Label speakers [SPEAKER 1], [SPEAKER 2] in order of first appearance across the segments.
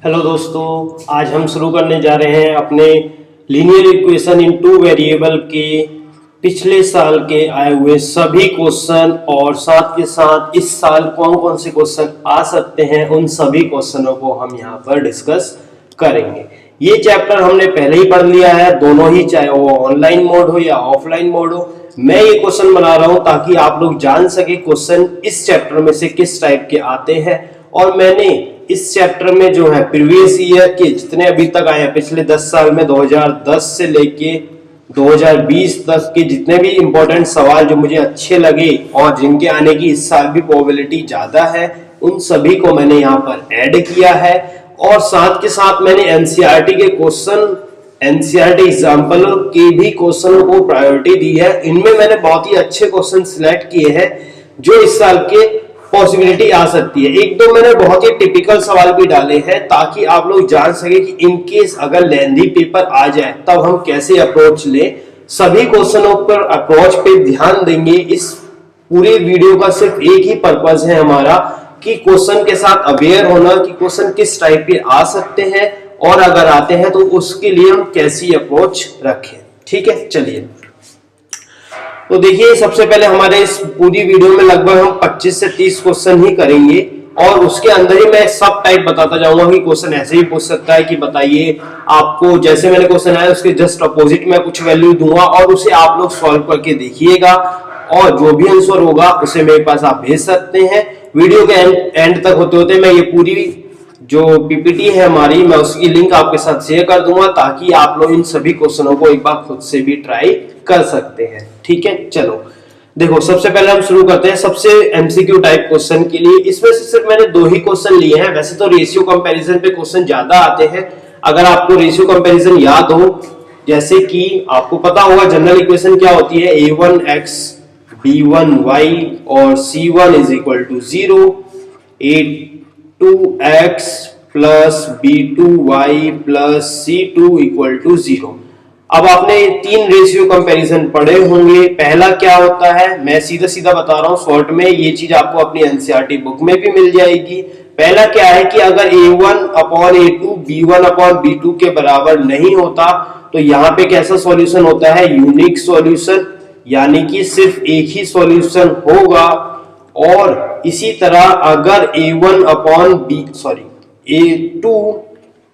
[SPEAKER 1] Hello दोस्तों, आज हम शुरू करने जा रहे हैं अपने linear equation in two variable के पिछले साल के आए हुए सभी क्वेश्चन और साथ के साथ इस साल कौन कौन से क्वेश्चन आ सकते हैं उन सभी क्वेश्चनों को हम यहाँ पर डिस्कस करेंगे। ये चैप्टर हमने पहले ही पढ़ लिया है, दोनों ही, चाहे वो ऑनलाइन मोड हो या ऑफलाइन मोड हो। मैं ये क्वेश्चन बना रहा हूँ ताकि आप लोग जान सके क्वेश्चन इस चैप्टर में से किस टाइप के आते हैं। और मैंने इस चैप्टर में जो है प्रीवियस ईयर के जितने अभी तक आए हैं, पिछले 10 साल में 2010 से लेके 2020 तक के जितने भी इंपॉर्टेंट सवाल जो मुझे अच्छे लगे और जिनके आने की इस साल भी प्रोबेबिलिटी ज्यादा है, उन सभी को मैंने यहाँ पर ऐड किया है। और साथ के साथ मैंने एनसीईआरटी के क्वेश्चन, एनसीईआरटी एग्जाम्पल के भी क्वेश्चनों को प्रायोरिटी दी है। इनमें मैंने बहुत ही अच्छे क्वेश्चन सिलेक्ट किए हैं जो इस साल के पॉसिबिलिटी आ सकती है। एक दो मैंने बहुत ही टिपिकल सवाल भी डाले हैं ताकि आप लोग जान सके कि इन केस अगर लेंथी पेपर आ जाए तब हम कैसे अप्रोच लें। सभी क्वेश्चनों पर अप्रोच पे ध्यान देंगे। इस पूरे वीडियो का सिर्फ एक ही पर्पस है हमारा कि क्वेश्चन के साथ अवेयर होना कि क्वेश्चन किस टाइप के आ सकते हैं और अगर आते हैं तो उसके लिए हम कैसी अप्रोच रखें। ठीक है, चलिए तो देखिए, सबसे पहले हमारे इस पूरी वीडियो में लगभग हम 25 से 30 क्वेश्चन ही करेंगे और उसके अंदर ही मैं सब टाइप बताता जाऊंगा कि क्वेश्चन ऐसे ही पूछ सकता है कि बताइए आपको, जैसे मैंने क्वेश्चन आया उसके जस्ट अपोजिट में कुछ वैल्यू दूंगा और उसे आप लोग सॉल्व करके देखिएगा और जो भी आंसर होगा उसे मेरे पास आप भेज सकते हैं। वीडियो के एंड तक होते होते मैं ये पूरी जो पीपीटी है हमारी, मैं उसकी लिंक आपके साथ शेयर कर दूंगा ताकि आप लोग इन सभी क्वेश्चनों को एक बार खुद से भी ट्राई कर सकते हैं। ठीक है, चलो देखो, सबसे पहले हम शुरू करते हैं सबसे एमसीक्यू टाइप क्वेश्चन के लिए। इसमें से सिर्फ मैंने दो ही क्वेश्चन लिए हैं। वैसे तो रेशियो कंपैरिजन पे क्वेश्चन ज्यादा आते हैं। अगर आपको रेशियो कंपैरिजन याद हो, जैसे कि आपको पता होगा जनरल इक्वेशन क्या होती है, a1x b1y और c1 is equal to 0, a2x plus b2y plus c2 equal to 0। अब आपने तीन रेशियो कंपैरिजन पढ़े होंगे। पहला क्या होता है, मैं सीधा सीधा बता रहा हूं शॉर्ट में, ये चीज आपको अपनी एनसीईआरटी बुक में भी मिल जाएगी। पहला क्या है कि अगर a1 upon a2 b1 upon b2 के बराबर नहीं होता तो यहाँ पे कैसा सॉल्यूशन होता है, यूनिक सॉल्यूशन, यानी कि सिर्फ एक ही सॉल्यूशन होगा। और इसी तरह अगर a1 upon a2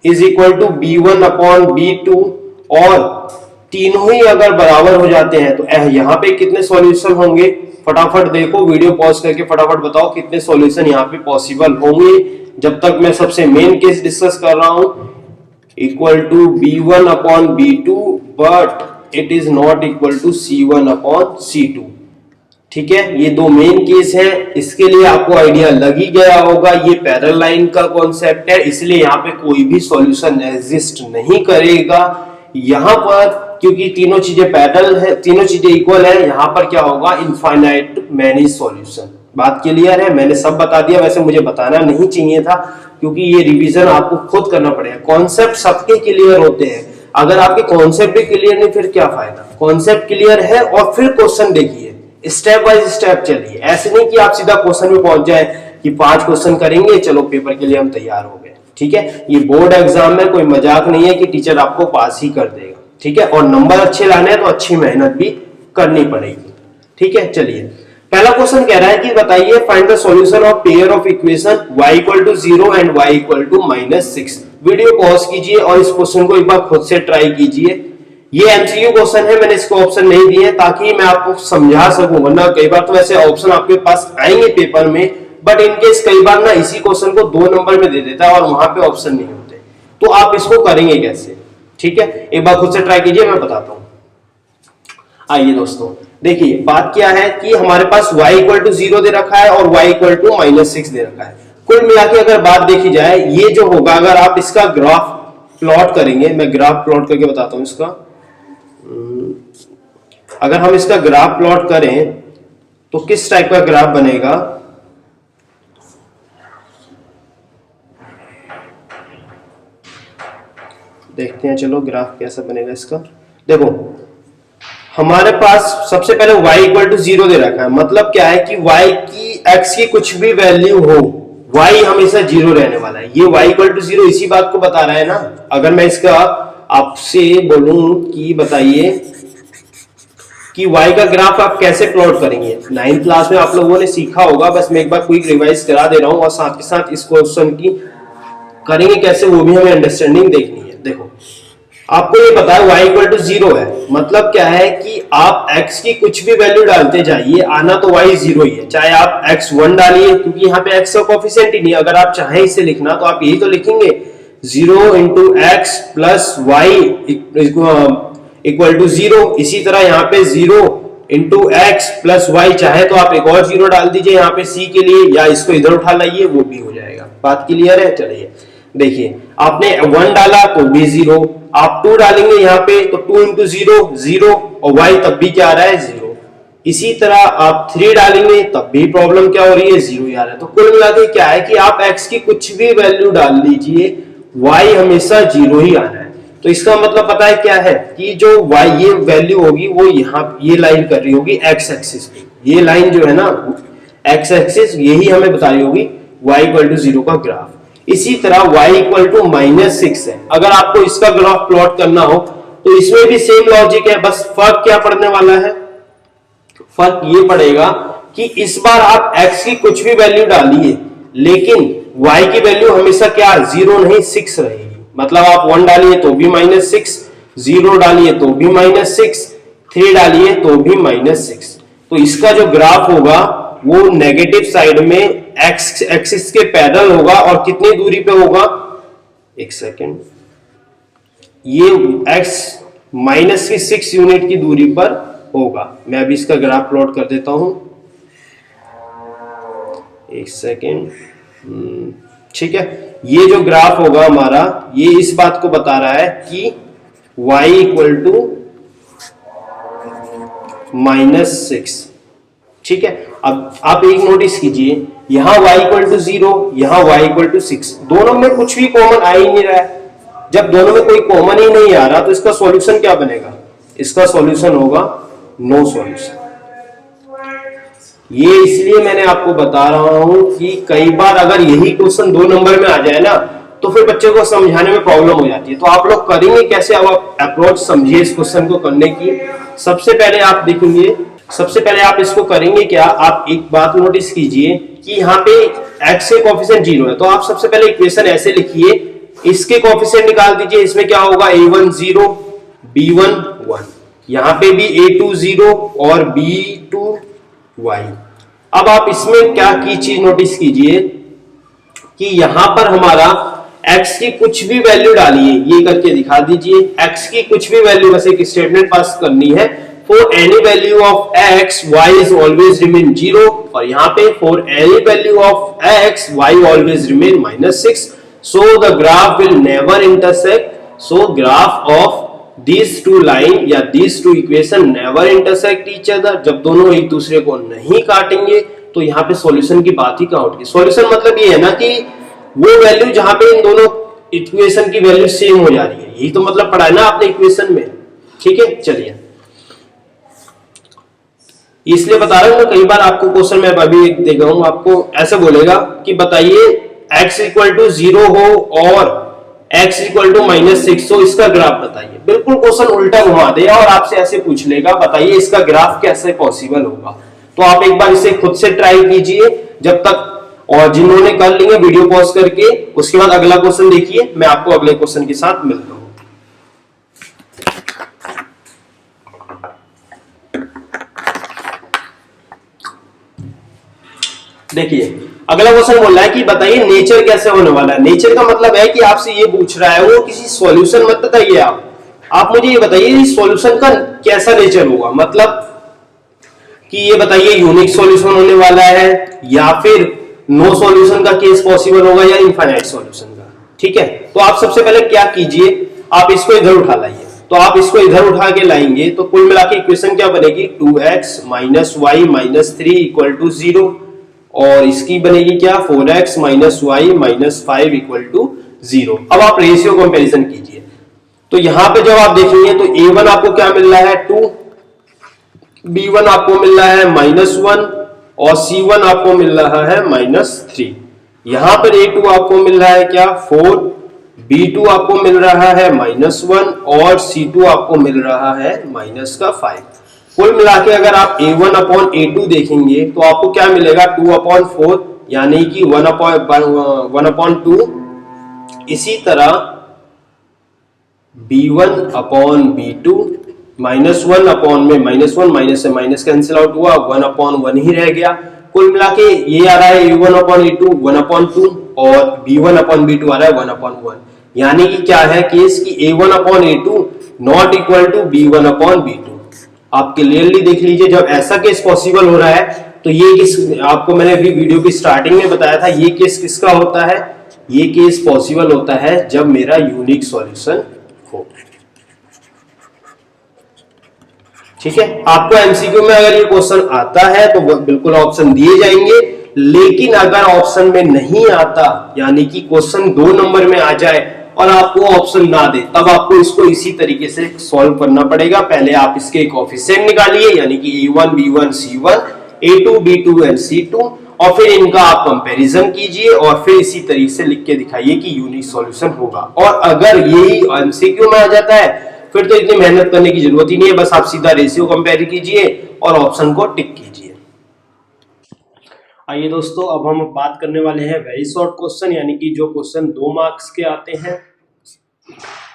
[SPEAKER 1] is equal to b1 upon b2 और तीनों ही अगर बराबर हो जाते हैं तो यहाँ पे कितने सॉल्यूशन होंगे, फटाफट देखो, वीडियो पॉज करके फटाफट बताओ कितने सॉल्यूशन यहाँ पे पॉसिबल होंगे। जब तक मैं सबसे मेन केस डिस्कस कर रहा हूं, equal to b1 upon b2 but it is not equal to c1 upon c2। ठीक है, ये दो मेन केस है। इसके लिए आपको आइडिया लग ही गया होगा, ये पैरेलल लाइन का कॉन्सेप्ट है, इसलिए यहाँ पे कोई भी सॉल्यूशन एग्जिस्ट नहीं करेगा। यहाँ पर क्योंकि तीनों चीजें पैरेलल है, तीनों चीजें इक्वल है, यहाँ पर क्या होगा, इनफाइनाइट मैनी सॉल्यूशन। बात क्लियर है, मैंने सब बता दिया। वैसे मुझे बताना नहीं चाहिए था क्योंकि ये रिवीजन आपको खुद करना पड़ेगा। कॉन्सेप्ट सबके क्लियर होते हैं, अगर आपके कॉन्सेप्ट भी क्लियर नहीं फिर क्या फायदा। कॉन्सेप्ट क्लियर है और फिर क्वेश्चन देखिए, स्टेप बाय स्टेप चलिए। ऐसे नहीं कि आप सीधा क्वेश्चन में पहुंच जाए कि 5 क्वेश्चन करेंगे, चलो पेपर के लिए हम तैयार हो गए। ठीक है, ये बोर्ड एग्जाम में कोई मजाक नहीं है कि टीचर आपको पास ही कर देगा। ठीक है, और नंबर अच्छे लाने हैं तो अच्छी मेहनत भी करनी पड़ेगी। ठीक है, चलिए पहला क्वेश्चन कह रहा है कि बताइए find the solution of pair of equation y equal to 0 and y equal to -6। Video pause कीजिए और इस क्वेश्चन को एक बार खुद से ट्राई कीजिए। ये एमसीक्यू क्वेश्चन है, मैंने इसको ऑप्शन नहीं दिए ताकि मैं आपको समझा सकूं, वरना कई बार तो ऐसे ऑप्शन आपके पास आएंगे पेपर में, बट इनकेस कई बार ना इसी क्वेश्चन को 2 नंबर में दे देता है और वहां पे ऑप्शन नहीं होते, तो आप इसको करेंगे कैसे। ठीक है, एक बार खुद से ट्राई कीजिए, मैं बताता हूं। आइए दोस्तों, देखिए बात क्या है कि हमारे पास y इक्वल टू 0 दे रखा है और y इक्वल टू -6 दे रखा है। कुल मिला के अगर बात देखी जाए, ये जो होगा, अगर आप इसका ग्राफ प्लॉट करेंगे, मैं ग्राफ प्लॉट करके बताता हूं इसका। अगर हम इसका ग्राफ प्लॉट करें तो किस टाइप का ग्राफ बनेगा, देखते हैं। चलो ग्राफ कैसा बनेगा इसका। देखो हमारे पास सबसे पहले y इक्वल टू 0 दे रखा है, मतलब क्या है कि y की x की कुछ भी वैल्यू हो, y हमेशा 0 रहने वाला है। ये y इक्वल टू 0 इसी बात को बता रहा है ना। अगर मैं इसका आपसे बोलूं कि बताइए कि y का ग्राफ आप कैसे प्लॉट करेंगे, 9th क्लास में आप लोगों ने सीखा होगा, बस मैं एक बार क्विक रिवाइज करा दे रहा हूं और साथ के साथ इस क्वेश्चन की करेंगे कैसे वो भी हमें अंडरस्टैंडिंग देखनी है। देखो आपको ये पता है y इक्वल टू 0 है, मतलब क्या है कि आप x की कुछ भी वैल्यू डालते जाइए, आना तो y 0 ही है। चाहे आप x1 डालिए, क्योंकि यहाँ पे x का कोफिशिएंट ही नहीं, अगर आप चाहें इसे लिखना तो आप यही तो लिखेंगे 0 into x plus y equal to 0। इसी तरह यहाँ पे 0 इंटू एक्स प्लस वाई, चाहे तो आप एक और 0 डाल दीजिए यहाँ पे c के लिए, या इसको इधर उठा लाइए वो भी हो जाएगा। बात क्लियर है? चलिए देखिए, आपने 1 डाला तो भी 0, आप 2 डालेंगे यहाँ पे तो 2 इंटू 0 0, और y तब भी क्या आ रहा है 0। इसी तरह आप 3 डालेंगे तब भी प्रॉब्लम क्या हो रही है 0 ही आ रहा है। तो कुल मिला के क्या है कि आप x की कुछ भी वैल्यू डाल लीजिए, y हमेशा 0 ही आना है। तो इसका मतलब पता है क्या है कि जो y ये वैल्यू होगी वो यहाँ ये लाइन कर रही होगी x एक्सिस पे, ये लाइन जो है ना x एक्सिस यही हमें बता रही होगी y इक्वल टू 0 का ग्राफ। इसी तरह y इक्वल टू -6 है, अगर आपको इसका ग्राफ प्लॉट करना हो तो इसमें भी सेम लॉजिक है, बस फर्क क्या पड़ने वाला है, फर्क ये पड़ेगा कि इस बार आप x की कुछ भी वैल्यू डालिए, लेकिन y की वैल्यू हमेशा क्या 0 नहीं 6 रहेगी। मतलब आप 1 डालिए तो भी -6, 0 डालिए तो भी -6, 3 डालिए तो भी -6। तो इसका जो ग्राफ होगा वो नेगेटिव साइड में एक्स एक्सिस के पैरेलल होगा, और कितनी दूरी पे होगा, एक सेकेंड, ये x माइनस की 6 यूनिट की दूरी पर होगा। मैं अभी इसका ग्राफ प्लॉट कर देता हूं, एक सेकेंड। ठीक है, ये जो ग्राफ होगा हमारा ये इस बात को बता रहा है कि y इक्वल टू -6। ठीक है, अब आप एक नोटिस कीजिए, यहां y इक्वल टू 0, यहां y इक्वल टू 6, दोनों में कुछ भी कॉमन आ ही नहीं रहा है। जब दोनों में कोई कॉमन ही नहीं आ रहा तो इसका सॉल्यूशन क्या बनेगा, इसका सॉल्यूशन होगा नो सॉल्यूशन। ये इसलिए मैंने आपको बता रहा हूं कि कई बार अगर यही क्वेश्चन 2 नंबर में आ जाए ना तो फिर बच्चे को समझाने में प्रॉब्लम हो जाती है। तो आप लोग करेंगे कैसे, अब आप अप्रोच समझिए इस क्वेश्चन को करने की। सबसे पहले आप देखेंगे, सबसे पहले आप इसको करेंगे क्या, आप एक बात नोटिस कीजिए कि यहाँ पे x के कोफिशिएंट 0 है, तो आप सबसे पहले इक्वेशन ऐसे लिखिए, इसके कोफिशिएंट निकाल दीजिए, इसमें क्या होगा a1 0 b1 1, यहाँ पे भी a2 0 और b2 y। अब आप इसमें क्या की चीज नोटिस कीजिए कि यहां पर हमारा x की कुछ भी वैल्यू डालिए, ये करके दिखा दीजिए, x की कुछ भी वैल्यू, बस एक स्टेटमेंट पास करनी है, for any value of x y is always remain 0, और यहाँ पे for any value of x y always remain -6, so the graph will never intersect, so graph of these two line या these two equation never intersect each other। जब दोनों एक दूसरे को नहीं काटेंगे तो यहाँ पे सॉल्यूशन की बात ही क्या उठेगी। सॉल्यूशन मतलब ये है ना कि वो वैल्यू जहां पे इन दोनों इक्वेशन की वैल्यू सेम हो जा रही है, यही तो मतलब पढ़ा है ना आपने इक्वेशन में। ठीक है, चलिए इसलिए बता रहा हूं, कई बार आपको क्वेश्चन में अभी देगा हूं, आपको ऐसे बोलेगा कि बताइए x इक्वल टू 0 हो और x इक्वल टू -6, तो इसका ग्राफ बताइए। बिल्कुल क्वेश्चन उल्टा घुमा दे और आपसे ऐसे पूछ लेगा बताइए इसका ग्राफ कैसे पॉसिबल होगा। तो आप एक बार इसे खुद से ट्राई कीजिए जब तक, और जिन्होंने कर लिए वीडियो पॉज करके उसके बाद अगला क्वेश्चन देखिए, मैं आपको अगले क्वेश्चन के साथ मिलता हूं। देखिए अगला क्वेश्चन बोल रहा है कि बताइए नेचर कैसे होने वाला है। नेचर का मतलब है कि आपसे ये पूछ रहा है वो, किसी सॉल्यूशन मत बताइए, आप मुझे ये बताइए इस सॉल्यूशन का कैसा नेचर होगा, मतलब कि ये बताइए यूनिक सॉल्यूशन होने वाला है या फिर नो सॉल्यूशन का केस पॉसिबल होगा या इनफाइनाइट सॉल्यूशन का। ठीक है, तो आप सबसे पहले क्या कीजिए, आप इसको इधर उठा लाइए, तो आप इसको इधर उठा के लाएंगे तो कुल मिला के इक्वेशन क्या बनेगी, 2x - y - 3 इक्वल टू 0, और इसकी बनेगी क्या 4x - y - 5 इक्वल टू 0। अब आप रेशियो कंपैरिजन कीजिए, तो यहां पे जब आप देखेंगे तो a1 आपको क्या मिल रहा है 2, b1 आपको मिल रहा है -1 और c1 आपको मिल रहा है -3। यहां पर A2 आपको मिल रहा है क्या 4, B2 आपको मिल रहा है -1 और C2 आपको मिल रहा है -5। कुल मिला के अगर आप A1 अपॉन A2 देखेंगे तो आपको क्या मिलेगा 2/4 यानी कि 1/2। इसी तरह B1 अपॉन B2 -1 अपॉन में -1 माइनस से माइनस कैंसिल आउट हुआ 1/1 ही रह गया। कुल मिला के ये आ रहा है A1 अपॉन A2 1/2 और B1 अपॉन B2 आ रहा है 1/1। यानी कि क्या है केस कि A1 upon A2 not equal to B1 upon B2। आप क्लियरली देख लीजिए, जब ऐसा केस पॉसिबल हो रहा है तो ये किस, आपको मैंने अभी वीडियो की स्टार्टिंग में बताया था, ये केस किसका होता है, ये केस पॉसिबल होता है जब मेरा यूनिक सॉल्यूशन हो। ठीक है, आपको एमसीक्यू में अगर ये क्वेश्चन आता है तो बिल्कुल ऑप्शन दिए जाएंगे, लेकिन अगर ऑप्शन में नहीं आता यानी कि क्वेश्चन 2 नंबर में आ जाए और आपको ऑप्शन ना दे, तब आपको इसको इसी तरीके से सॉल्व करना पड़ेगा। पहले आप इसके कोएफिशिएंट निकालिए यानी कि A1 B1 C1 A2 B2 and C2 और फिर इनका आप कंपैरिजन कीजिए और फिर इसी तरीके से लिख के दिखाइए कि यूनिक सॉल्यूशन होगा। और अगर यही एमसीक्यू में आ जाता है फिर तो इतनी मेहनत करने की जरूरत ही नहीं है, बस आप सीधा रेशियो कंपेयर कीजिए और ऑप्शन को टिक कीजिए। आइए दोस्तों, अब हम बात करने वाले हैं वेरी शॉर्ट क्वेश्चन, यानी कि जो क्वेश्चन 2 मार्क्स के आते हैं।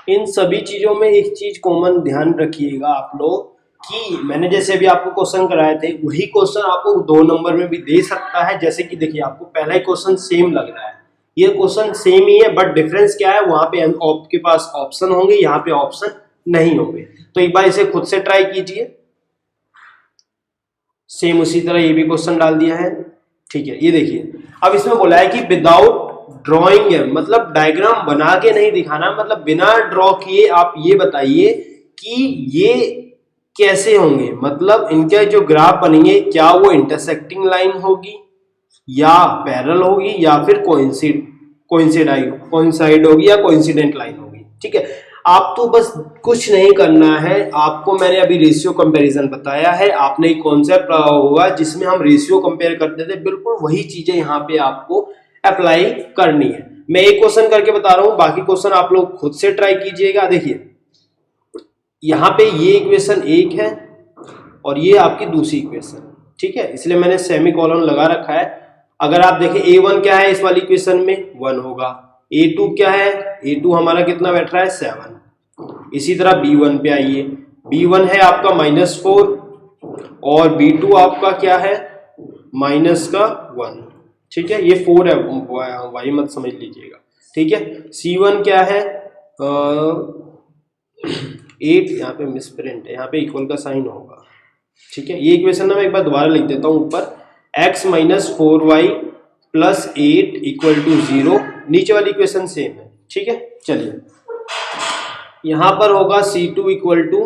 [SPEAKER 1] इन सभी चीजों में एक चीज कॉमन ध्यान रखिएगा आप लोग कि मैंने जैसे अभी आपको क्वेश्चन कराए थे वही क्वेश्चन आपको 2 नंबर में भी दे सकता है। जैसे कि देखिए, आपको पहला ही क्वेश्चन सेम लग रहा है, ये क्वेश्चन सेम ही है, बट डिफरेंस क्या है, वहां पे आपके पास ऑप्शन होंगे, यहाँ पे ऑप्शन नहीं होंगे। तो एक बार इसे खुद से ट्राई कीजिए। सेम उसी तरह ये भी क्वेश्चन डाल दिया है। ठीक है, ये देखिए, अब इसमें बोला है कि विदाउट ड्रॉइंग है, मतलब डायग्राम बना के नहीं दिखाना, मतलब बिना ड्रॉ किए आप ये बताइए कि ये कैसे होंगे, मतलब इनके जो ग्राफ बनेंगे क्या वो इंटरसेक्टिंग लाइन होगी या पैरेलल होगी या फिर कोइंसाइड होगी या कोइंसिडेंट लाइन होगी। ठीक है, आप तो बस कुछ नहीं करना है, आपको मैंने अभी रेशियो कंपैरिजन बताया है, आपने एक कॉन्सेप्ट पढ़ा होगा जिसमें हम रेशियो कंपेयर करते थे, बिल्कुल वही चीजें यहाँ पे आपको अप्लाई करनी है। मैं एक क्वेश्चन करके बता रहा हूँ, बाकी क्वेश्चन आप लोग खुद से ट्राई कीजिएगा। देखिए, यहाँ पे ये इक्वेशन 1 है और ये आपकी दूसरी इक्वेशन, ठीक है, इसलिए मैंने सेमीकोलन लगा रखा है। अगर आप देखें A1 क्या है इस वाली इक्वेशन में 1 होगा, A2 क्या है, A2 हमारा कितना बैठ रहा है 7। इसी तरह B1 पे आइए, B1 है आपका -4 और B2 आपका क्या है -1। ठीक है, ये 4 है, वाई मत समझ लीजिएगा। ठीक है, C1 क्या है 8, यहाँ पे मिसप्रिंट है, यहाँ पे इक्वल का साइन होगा। ठीक है, ये इक्वेशन ना मैं एक बार दोबारा लिख देता हूँ ऊपर, x - 4y + 8 = 0। नीचे वाली इक्वेशन सेम है। ठीक है, चलिए यहाँ पर होगा C2 इक्वल टू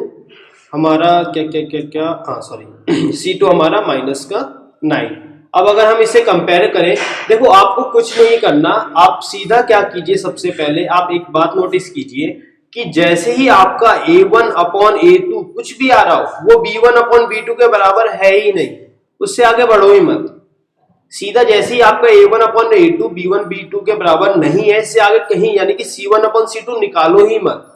[SPEAKER 1] हमारा क्या हाँ सॉरी C2 हमारा -9। अब अगर हम इसे कंपेयर करें, देखो आपको कुछ नहीं करना, आप सीधा क्या कीजिए, सबसे पहले आप एक बात नोटिस कीजिए कि जैसे ही आपका A1 अपॉन A2 कुछ भी आ रहा हो वो B1 अपॉन B2 के बराबर है ही नहीं, उससे आगे बढ़ो ही मत। सीधा जैसे ही आपका A1 upon A2 B1 B2 के बराबर नहीं है, इससे आगे कहीं यानी कि C1 अपॉन C2 निकालो ही मत।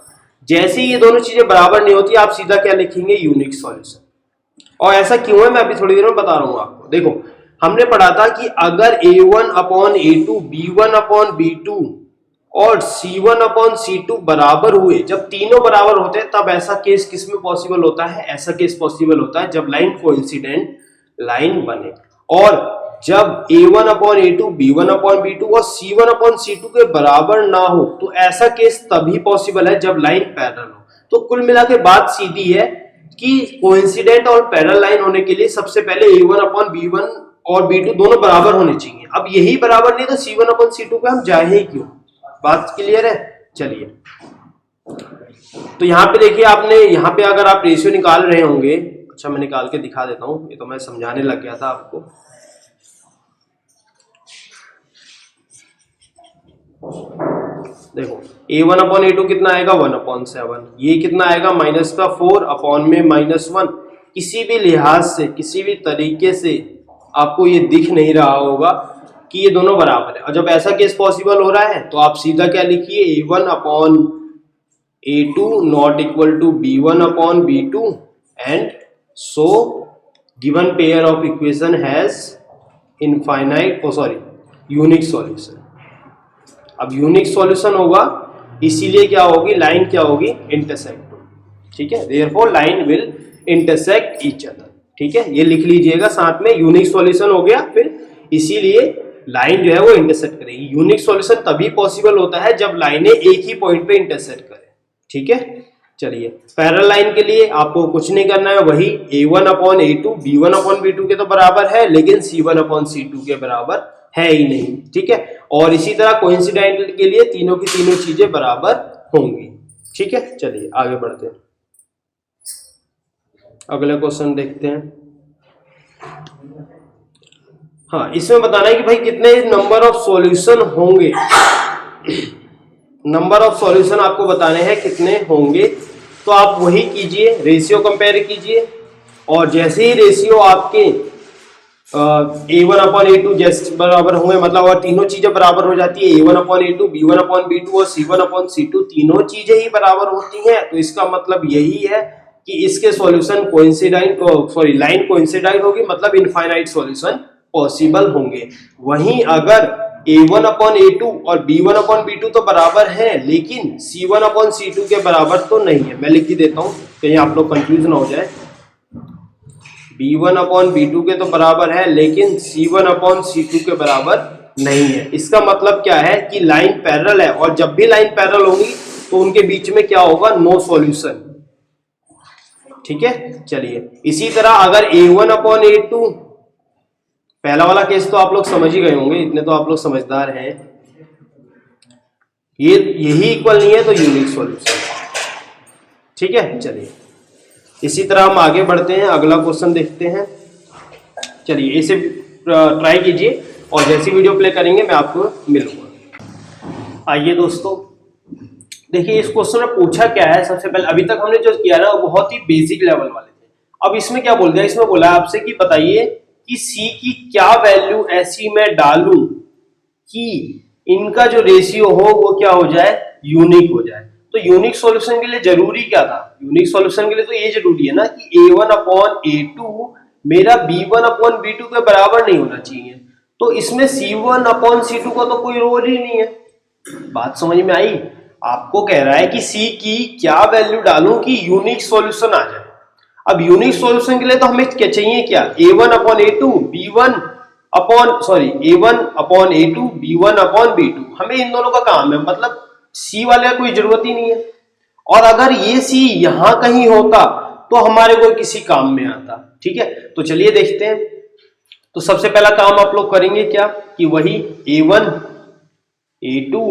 [SPEAKER 1] जैसे ही ये दोनों चीजें बराबर नहीं होती आप सीधा क्या लिखेंगे, यूनिक सॉल्यूशन। और ऐसा क्यों है मैं अभी थोड़ी देर में बता रहा हूं आपको। देखो, हमने पढ़ा था कि अगर A1 upon A2 B1 upon B2 और C1 अपॉन C2 बराबर हुए, जब तीनों बराबर होते हैं तब ऐसा केस किस में पॉसिबल होता है, ऐसा केस पॉसिबल होता है जब लाइन कोइंसिडेंट लाइन बने। और जब A1 upon A2 B1 upon B2 और C1 अपॉन C2 के बराबर ना हो तो ऐसा केस तभी पॉसिबल है जब लाइन पैरेलल हो। तो कुल मिला के बात सीधी है कि कोइंसिडेंट और पैरेलल लाइन होने के लिए सबसे पहले A1 अपॉन B1 और B2 दोनों बराबर होने चाहिए। अब यही बराबर नहीं तो C1 अपॉन C2 पे हम जाए ही क्यों। बात क्लियर है। चलिए, तो यहाँ पे देखिए, आपने यहाँ पे अगर आप रेशियो निकाल रहे होंगे, अच्छा मैं निकाल के दिखा देता हूँ, ये तो मैं समझाने लग गया था आपको। देखो A1 अपॉन A2 कितना आएगा 1/7, ये कितना आएगा -4 अपॉन में -1। किसी भी लिहाज से किसी भी तरीके से आपको ये दिख नहीं रहा होगा कि ये दोनों बराबर है। और जब ऐसा केस पॉसिबल हो रहा है तो आप सीधा क्या लिखिए, A1 upon A2 not equal to B1 upon B2 and so given pair of equation has infinite unique solution. अब यूनिक सॉल्यूशन होगा, इसीलिए क्या होगी, लाइन क्या होगी, इंटरसेक्ट। ठीक है, therefore line will intersect each other. ठीक है, ये लिख लीजिएगा साथ में, यूनिक सॉल्यूशन हो गया, फिर इसीलिए लाइन जो है वो इंटरसेक्ट करेगी। यूनिक सॉल्यूशन तभी पॉसिबल होता है जब लाइनें एक ही पॉइंट पे इंटरसेक्ट करें। ठीक है, चलिए पैरेलल लाइन के लिए आपको कुछ नहीं करना है, वही A1 upon A2 B1 upon B2 के तो बराबर है, लेकिन C1 अपॉन C2 के बराबर है ही नहीं। ठीक है, और इसी तरह कोइंसिडेंटल के लिए तीनों की तीनों चीजें बराबर होंगी। ठीक है, चलिए आगे बढ़ते हैं, अगला क्वेश्चन देखते हैं। हाँ, इसमें बताना है कि भाई कितने नंबर ऑफ सॉल्यूशन होंगे। नंबर ऑफ सॉल्यूशन आपको बताने हैं कितने होंगे, तो आप वही कीजिए, रेशियो कंपेयर कीजिए, और जैसे ही रेशियो आपके A1 अपॉन A2 जैसे बराबर होंगे, मतलब और तीनों चीजें बराबर हो जाती है, A1 upon A2 B1 upon B2 और C1 अपॉन C2 तीनों चीजें ही बराबर होती हैं, तो इसका मतलब यही है कि इसके सॉल्यूशन कोइंसिडेंट लाइन कोइंसिडेंट होगी, मतलब इनफाइनाइट सॉल्यूशन पॉसिबल होंगे। वहीं अगर A1 अपॉन A2 और B1 अपॉन B2 तो बराबर है, लेकिन C1 अपॉन C2 के बराबर तो नहीं है। मैं लिख ही देता हूं कहीं आप लोग कंफ्यूज ना हो जाए। B1 अपॉन B2 के तो बराबर है, लेकिन C1 अपॉन C2 के बराबर नहीं है। इसका मतलब क्या है कि लाइन पैरेलल है, और जब भी लाइन पैरेलल होगी तो उनके बीच में क्या होगा, नो सॉल्यूशन। ठीक है, चलिए इसी तरह अगर A1 अपॉन A2, पहला वाला केस तो आप लोग समझ ही गए होंगे, इतने तो आप लोग समझदार हैं, यही इक्वल नहीं है तो यूनिक सॉल्यूशन। ठीक है, चलिए इसी तरह हम आगे बढ़ते हैं, अगला क्वेश्चन देखते हैं। चलिए इसे ट्राई कीजिए, और जैसी वीडियो प्ले करेंगे मैं आपको मिलूंगा। आइए दोस्तों, देखिए इस क्वेश्चन में पूछा क्या है। सबसे पहले अभी तक हमने जो किया ना वो बहुत ही बेसिक लेवल वाले थे। अब इसमें क्या बोल दिया, इसमें बोला आपसे कि बताइए कि C की क्या वैल्यू ऐसी मैं डालूं कि इनका जो रेशियो हो वो क्या हो जाए, यूनिक हो जाए। तो यूनिक सॉल्यूशन के लिए जरूरी क्या था, यूनिक सॉल्यूशन के लिए तो ये जरूरी है ना कि A1 अपॉन A2 मेरा B1 अपॉन B2 के बराबर नहीं होना चाहिए। तो इसमें C1 अपॉन C2 का तो कोई रोल ही नहीं है। बात समझ में आई? आपको कह रहा है कि C की क्या वैल्यू डालूं कि यूनिक सॉल्यूशन आ जाए। अब यूनिक सॉल्यूशन के लिए तो हमें क्या चाहिए, क्या, A1 upon A2 B1 A1 upon A2 B1 upon B2। हमें इन दोनों का काम है, मतलब C वाले का कोई जरूरत ही नहीं है। और अगर ये C यहां कहीं होता तो हमारे को किसी काम में आता। ठीक है, तो चलिए देखते हैं। तो सबसे पहला काम आप लोग करेंगे क्या, कि वही A1 A2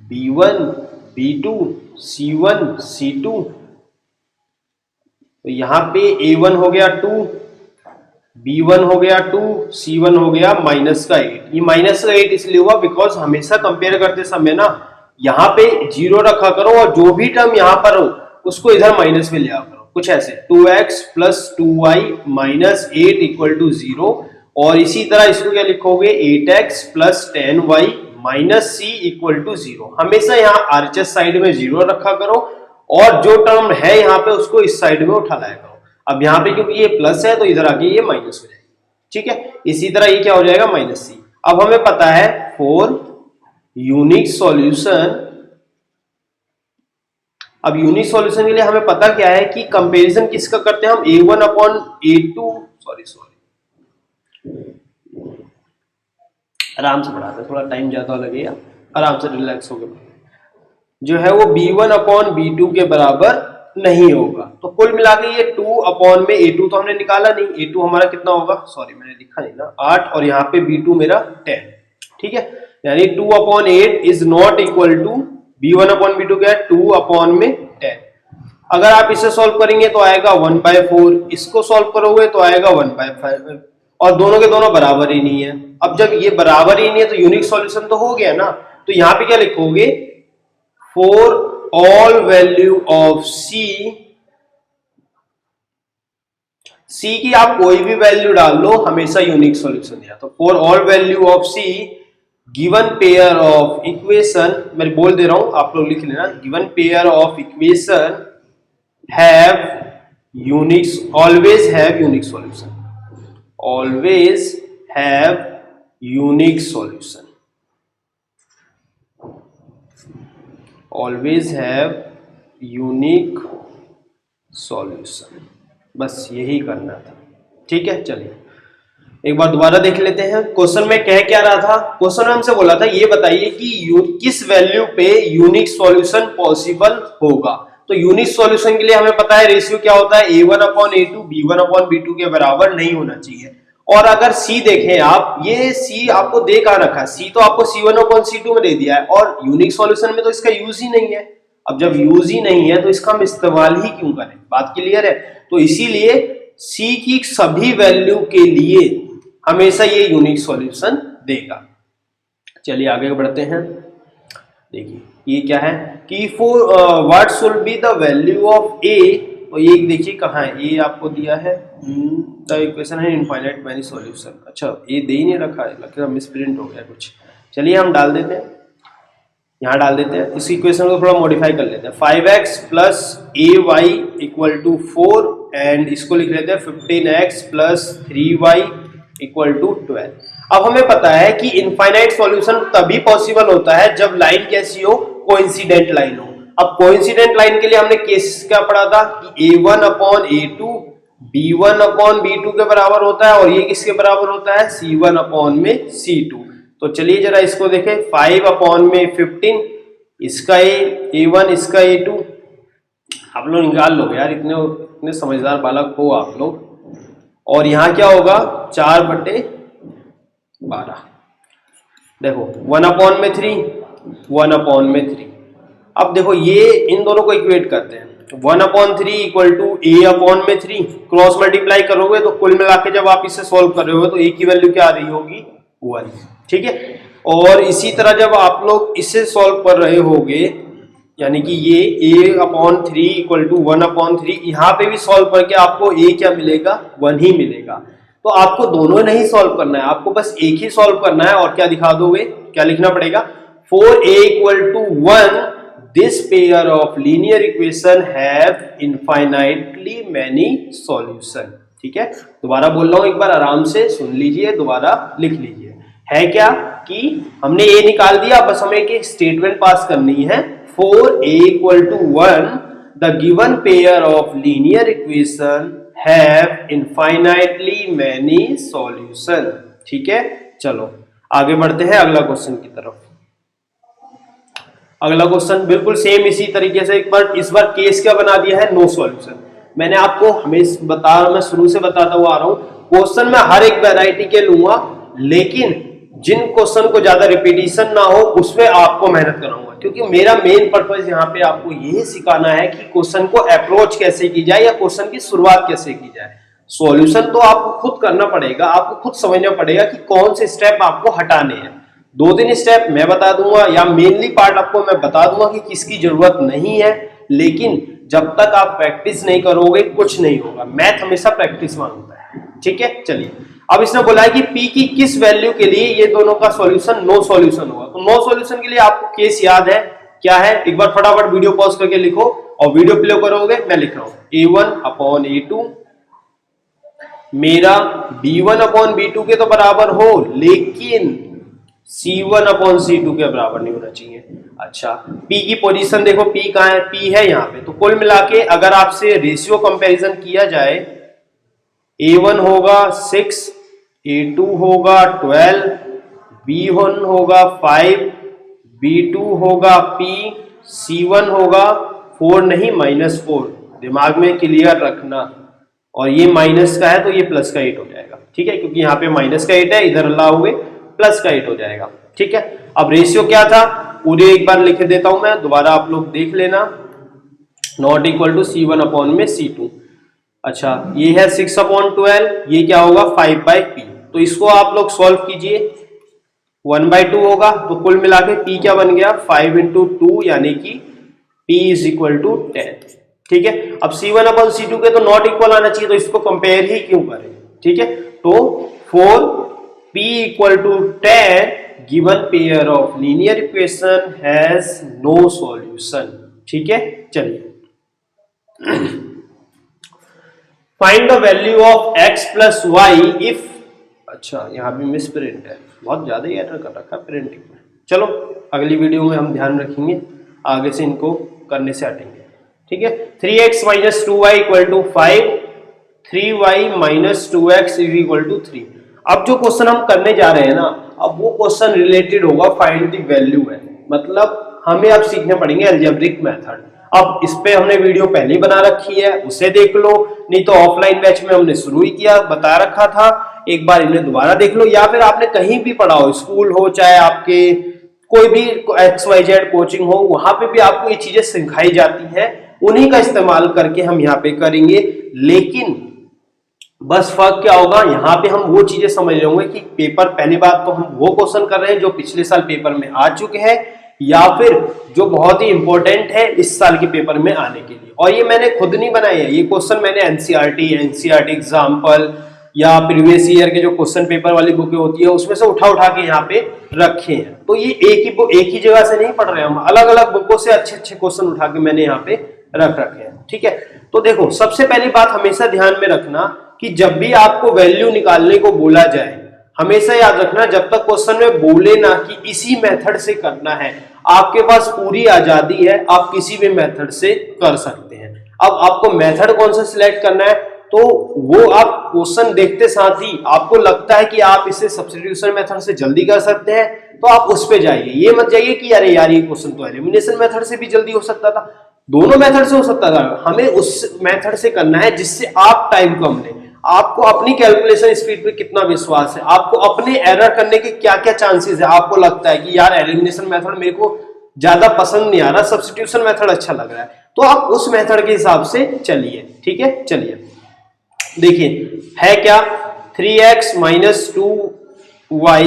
[SPEAKER 1] B1 B2 C1 C2। तो यहां पे A1 हो गया 2, B1 हो गया 2, C1 हो गया माइनस का 8। ये माइनस का 8 इसलिए हुआ बिकॉज हमेशा कंपेयर करते समय ना यहाँ पे 0 रखा करो, और जो भी टर्म यहाँ पर हो उसको इधर माइनस में ले आओ करो, कुछ ऐसे 2x plus 2y minus 8 equal to 0। और इसी तरह इसको क्या लिखोगे, 8x plus 10y minus c equal to 0। हमेशा यहाँ आरएचएस साइड में 0 रखा करो, और जो टर्म है यहाँ पे उसको इस साइड में उठा लाया करो। अब यहाँ पे क्योंकि ये प्लस है तो इधर आके ये माइनस हो जाएगा। ठीक है, इसी तरह ये क्या हो जाएगा, माइनस c। अब हमें पता है फॉर यूनिक सॉल्यूशन, अब यूनिक सॉल्यूशन के लिए हमें पता क्या है कि कंपैरिजन किसका करते हैं हम, A1 अपॉन A2, आराम से पढ़ाते हैं, थोड़ा टाइम ज्यादा लगेगा, आराम से रिलैक्स होकर जो है वो B1 अपॉन B2 के बराबर नहीं होगा। तो कुल मिला के ये 2 अपॉन में A2 तो हमने निकाला नहीं, A2 हमारा कितना होगा, मैंने लिखा नहीं ना, 8, और यहाँ पे B2 मेरा 10। ठीक है, यानी 2 upon 8 is not equal to B1 upon B2 क्या है, 2 अपॉन में 10। अगर आप इसे सॉल्व करेंगे तो आएगा 1/4, इसको सॉल्व करोगे तो आएगा 1/5, और दोनों के दोनों बराबर ही नहीं है। अब जब ये बराबर ही नहीं है तो यूनिक सॉल्यूशन तो हो गया ना। तो यहाँ पे क्या लिखोगे, for all value of C सी की आप कोई भी वैल्यू डाल लो, हमेशा यूनिक सॉल्यूशन दिया। तो for all value of C given pair of equation, मैं बोल दे रहा हूं, आप लोग लिख लेना, given pair of equation have unique, always have unique solution, always have unique solution, always have unique solution. बस यही करना था, ठीक है। चलिए एक बार दोबारा देख लेते हैं। क्वेश्चन में कह क्या रहा था? क्वेश्चन में हमसे बोला था ये बताइए कि किस वैल्यू पे यूनिक सॉल्यूशन पॉसिबल होगा। तो यूनिक सॉल्यूशन के लिए हमें पता है रेशियो क्या होता है, a1/a2 b1/b2 के बराबर नहीं होना चाहिए। और अगर c देखें आप, ये c आपको दे कहां रखा है, c तो आपको c1/c2 में दे दिया है, और यूनिक सॉल्यूशन में तो इसका यूज ही नहीं है। अब जब यूज ही नहीं है तो इसका हम इस्तेमाल ही क्यों करें? बात क्लियर है। तो इसीलिए c की सभी वैल्यू के लिए हमेशा ये यूनिक सॉल्यूशन देगा। चलिए आगे बढ़ते हैं। देखिए ये क्या है कि for what should be the value of a, तो ये देखिए कहाँ है, a आपको दिया है, द इक्वेशन है इनफाइनाइट मैनी सॉल्यूशन। अच्छा ये दे ही नहीं रखा है, लगता है मिसप्रिंट हो गया कुछ। चलिए हम डाल देते हैं, यहाँ डाल देते हैं, इस इक्वेशन को थोड़ा मॉडिफाई कर लेते हैं। 5x plus ay equal to 4 and इसको लिख लेते हैं 15x plus 3y equal to 12। अब हमें पता है कि इनफाइनाइट सॉल्यूशन तभी पॉसिबल होता है जब लाइन कैसी हो, कोइंसिडेंट लाइन हो। अब कोइंसिडेंट लाइन के लिए हमने केस क्या पढ़ा था कि a1/a2 b1/b2 के बराबर होता है, और ये किसके बराबर होता है, c1/c2। तो चलिए जरा इसको देखें, 5/15 इसका a1 इसका a2, आप लोग निकाल लो यार, इतने समझदार बालक हो आप लोग। और यहाँ क्या होगा 4/12, देखो 1/3 1/3। अब देखो ये इन दोनों को इक्वेट करते हैं, 1/3 equal to a/3, cross multiply करोगे तो कुल मिला के जब आप इसे सॉल्व कर रहे हो तो a की वैल्यू क्या आ रही होगी 1, ठीक है। और इसी तरह जब आप लोग इसे सॉल्व कर रहे होगे, यानी कि ये a/3 इक्वल टू 1/3, यहाँ पे भी सॉल्व करके आपको a क्या मिलेगा 1 ही मिलेगा। तो आपको दोनों नहीं सॉल्व करना है, आपको बस एक ही सॉल्व करना है। और क्या दिखा दोगे, क्या लिखना पड़ेगा, for a equal to 1 this pair of linear equation have infinitely many solution. ठीक है, दोबारा बोल रहा हूं, एक बार आराम से सुन लीजिए, दोबारा लिख लीजिए। है क्या कि हमने a निकाल दिया, बस हमें एक स्टेटमेंट पास करनी है, for a equal to 1 the given pair of linear equation have infinitely many solution. ठीक है, चलो आगे बढ़ते हैं अगला क्वेश्चन की तरफ। अगला क्वेश्चन बिल्कुल सेम इसी तरीके से, एक बार इस बार केस क्या बना दिया है, नो सॉल्यूशन। मैंने आपको हमेशा मैं शुरू से बताता हुआ आ रहा हूं, क्वेश्चन में हर एक वैरायटी के लूंगा, लेकिन जिन क्वेश्चन को ज्यादा रिपीटिशन ना हो उसमें आपको मेहनत कराऊंगा, क्योंकि मेरा मेन पर्पस यहाँ पे आपको यही सिखाना है कि क्वेश्चन को अप्रोच कैसे की जाए या क्वेश्चन की शुरुआत कैसे की जाए। सॉल्यूशन तो आपको खुद करना पड़ेगा, आपको खुद समझना पड़ेगा कि कौन से स्टेप आपको हटाने हैं। 2-3 स्टेप मैं बता दूंगा, या मेनली पार्ट आपको मैं बता दूंगा कि किसकी जरूरत नहीं है, लेकिन जब तक आप प्रैक्टिस नहीं करोगे कुछ नहीं होगा। मैथ हमेशा प्रैक्टिस मांगता है। ठीक है, चलिए अब इसने बोला है कि p की किस वैल्यू के लिए ये दोनों का सॉल्यूशन नो सॉल्यूशन होगा। तो नो सॉल्यूशन के लिए आपको केस याद है क्या है, एक बार फटाफट वीडियो पॉज करके लिखो और वीडियो प्ले करोगे। मैं लिख रहा हूं a1/a2 मेरा b1/b2 के तो बराबर हो, लेकिन c1/c2 के बराबर नहीं होना चाहिए। अच्छा, p की पोजीशन देखो, p कहां है, p है यहाँ पे। तो कुल मिला के अगर आपसे रेशियो कंपैरिजन किया जाए, a1 होगा 6, a2 होगा 12, b1 होगा 5, b2 होगा p, c1 होगा 4 नहीं -4, दिमाग में क्लियर रखना। और ये माइनस का है तो ये प्लस का 8 हो जाएगा। ठीक है, क्योंकि यहाँ पे माइनस का 8 है, इधर लाओगे प्लस का 8 हो जाएगा। ठीक है, अब रेशियो क्या था पूरे एक बार लिख देता हूं मैं, दोबारा आप लोग देख लेना, नॉट इक्वल टू c1/c2। अच्छा, ये है 6/12, ये क्या होगा 5/p। तो इसको आप लोग सॉल्व कीजिए, 1/2 होगा, तो कुल मिला के p क्या बन गया 5 × 2, यानी कि p = 10। ठीक है। अब C1 अपन C2 के तो नॉट इक्वल आना चाहिए, तो इसको कंपेयर ही क्यों करें, ठीक है। तो 4p equal to 10 given pair of linear equation has no solution, ठीक है। चलिए find the value of x plus y if, अच्छा यहां भी मिस प्रिंट है, बहुत ज्यादा ही एरर कर रखा है प्रिंटिंग में। चलो अगली वीडियो में हम ध्यान रखेंगे, आगे से इनको करने से हटेंगे, ठीक है। 3x minus 2y equal to 5, 3y minus 2x is equal to 3। अब जो क्वेश्चन हम करने जा रहे हैं ना, अब वो क्वेश्चन रिलेटेड होगा फाइंड द वैल्यू है, मतलब हमें अब सीखने पड़ेंगे अलजेब्रिक मेथड। अब इस पे हमने वीडियो पहले ही बना रखी है, उसे देख लो, नहीं तो ऑफलाइन बैच में हमने शुरू ही किया, बता रखा था, एक बार इन्हें दोबारा देख लो, या फिर आपने कहीं भी पढ़ा हो, स्कूल हो चाहे आपके कोई भी XYZ कोचिंग हो, वहां पे भी आपको ये चीजें सिखाई जाती हैं, उन्हीं का इस्तेमाल करके हम यहाँ पे करेंगे। लेकिन बस फर्क क्या होगा, यहाँ पे हम वो चीजें समझ रहे होंगे कि पेपर, पहली बात तो हम वो क्वेश्चन कर रहे हैं जो पिछले साल पेपर में आ चुके हैं, या फिर जो बहुत ही इंपॉर्टेंट है इस साल के पेपर में आने के लिए। और ये मैंने खुद नहीं बनाए हैं, ये क्वेश्चन मैंने एनसीईआरटी एग्जाम्पल या प्रीवियस ईयर के जो क्वेश्चन पेपर वाली बुकें होती है उसमें से उठा के यहाँ पे रखे हैं। तो ये एक ही जगह से नहीं पढ़ रहे हैं हम, अलग अलग बुकों से अच्छे अच्छे क्वेश्चन उठा के मैंने यहाँ पे रख रखे हैं, ठीक है। तो देखो सबसे पहली बात हमेशा ध्यान में रखना कि जब भी आपको वैल्यू निकालने को बोला जाए, हमेशा याद रखना जब तक क्वेश्चन में बोले ना कि इसी मेथड से करना है, आपके पास पूरी आजादी है, आप किसी भी मेथड से कर सकते हैं। अब आपको मेथड कौन सा सिलेक्ट करना है, तो वो आप क्वेश्चन देखते साथ ही आपको लगता है कि आप इसे सब्स्टिट्यूशन मेथड से जल्दी कर सकते हैं, तो आप उस पे जाइए। ये मत जाइए कि अरे यार ये क्वेश्चन तो एलिमिनेशन मेथड से भी जल्दी हो सकता था, दोनों मेथड से हो सकता था, हमें उस मेथड से करना है जिससे आप टाइम कम लें। आपको अपनी कैलकुलेशन स्पीड पे कितना विश्वास है, आपको अपने एरर करने के क्या क्या चांसेस है, आपको लगता है कि यार एलिमिनेशन मेथड मेरे को ज्यादा पसंद नहीं आ रहा, सब्स्टिट्यूशन मेथड अच्छा लग रहा है, तो आप उस मेथड के हिसाब से चलिए, ठीक है। चलिए देखिए है क्या, 3x minus 2y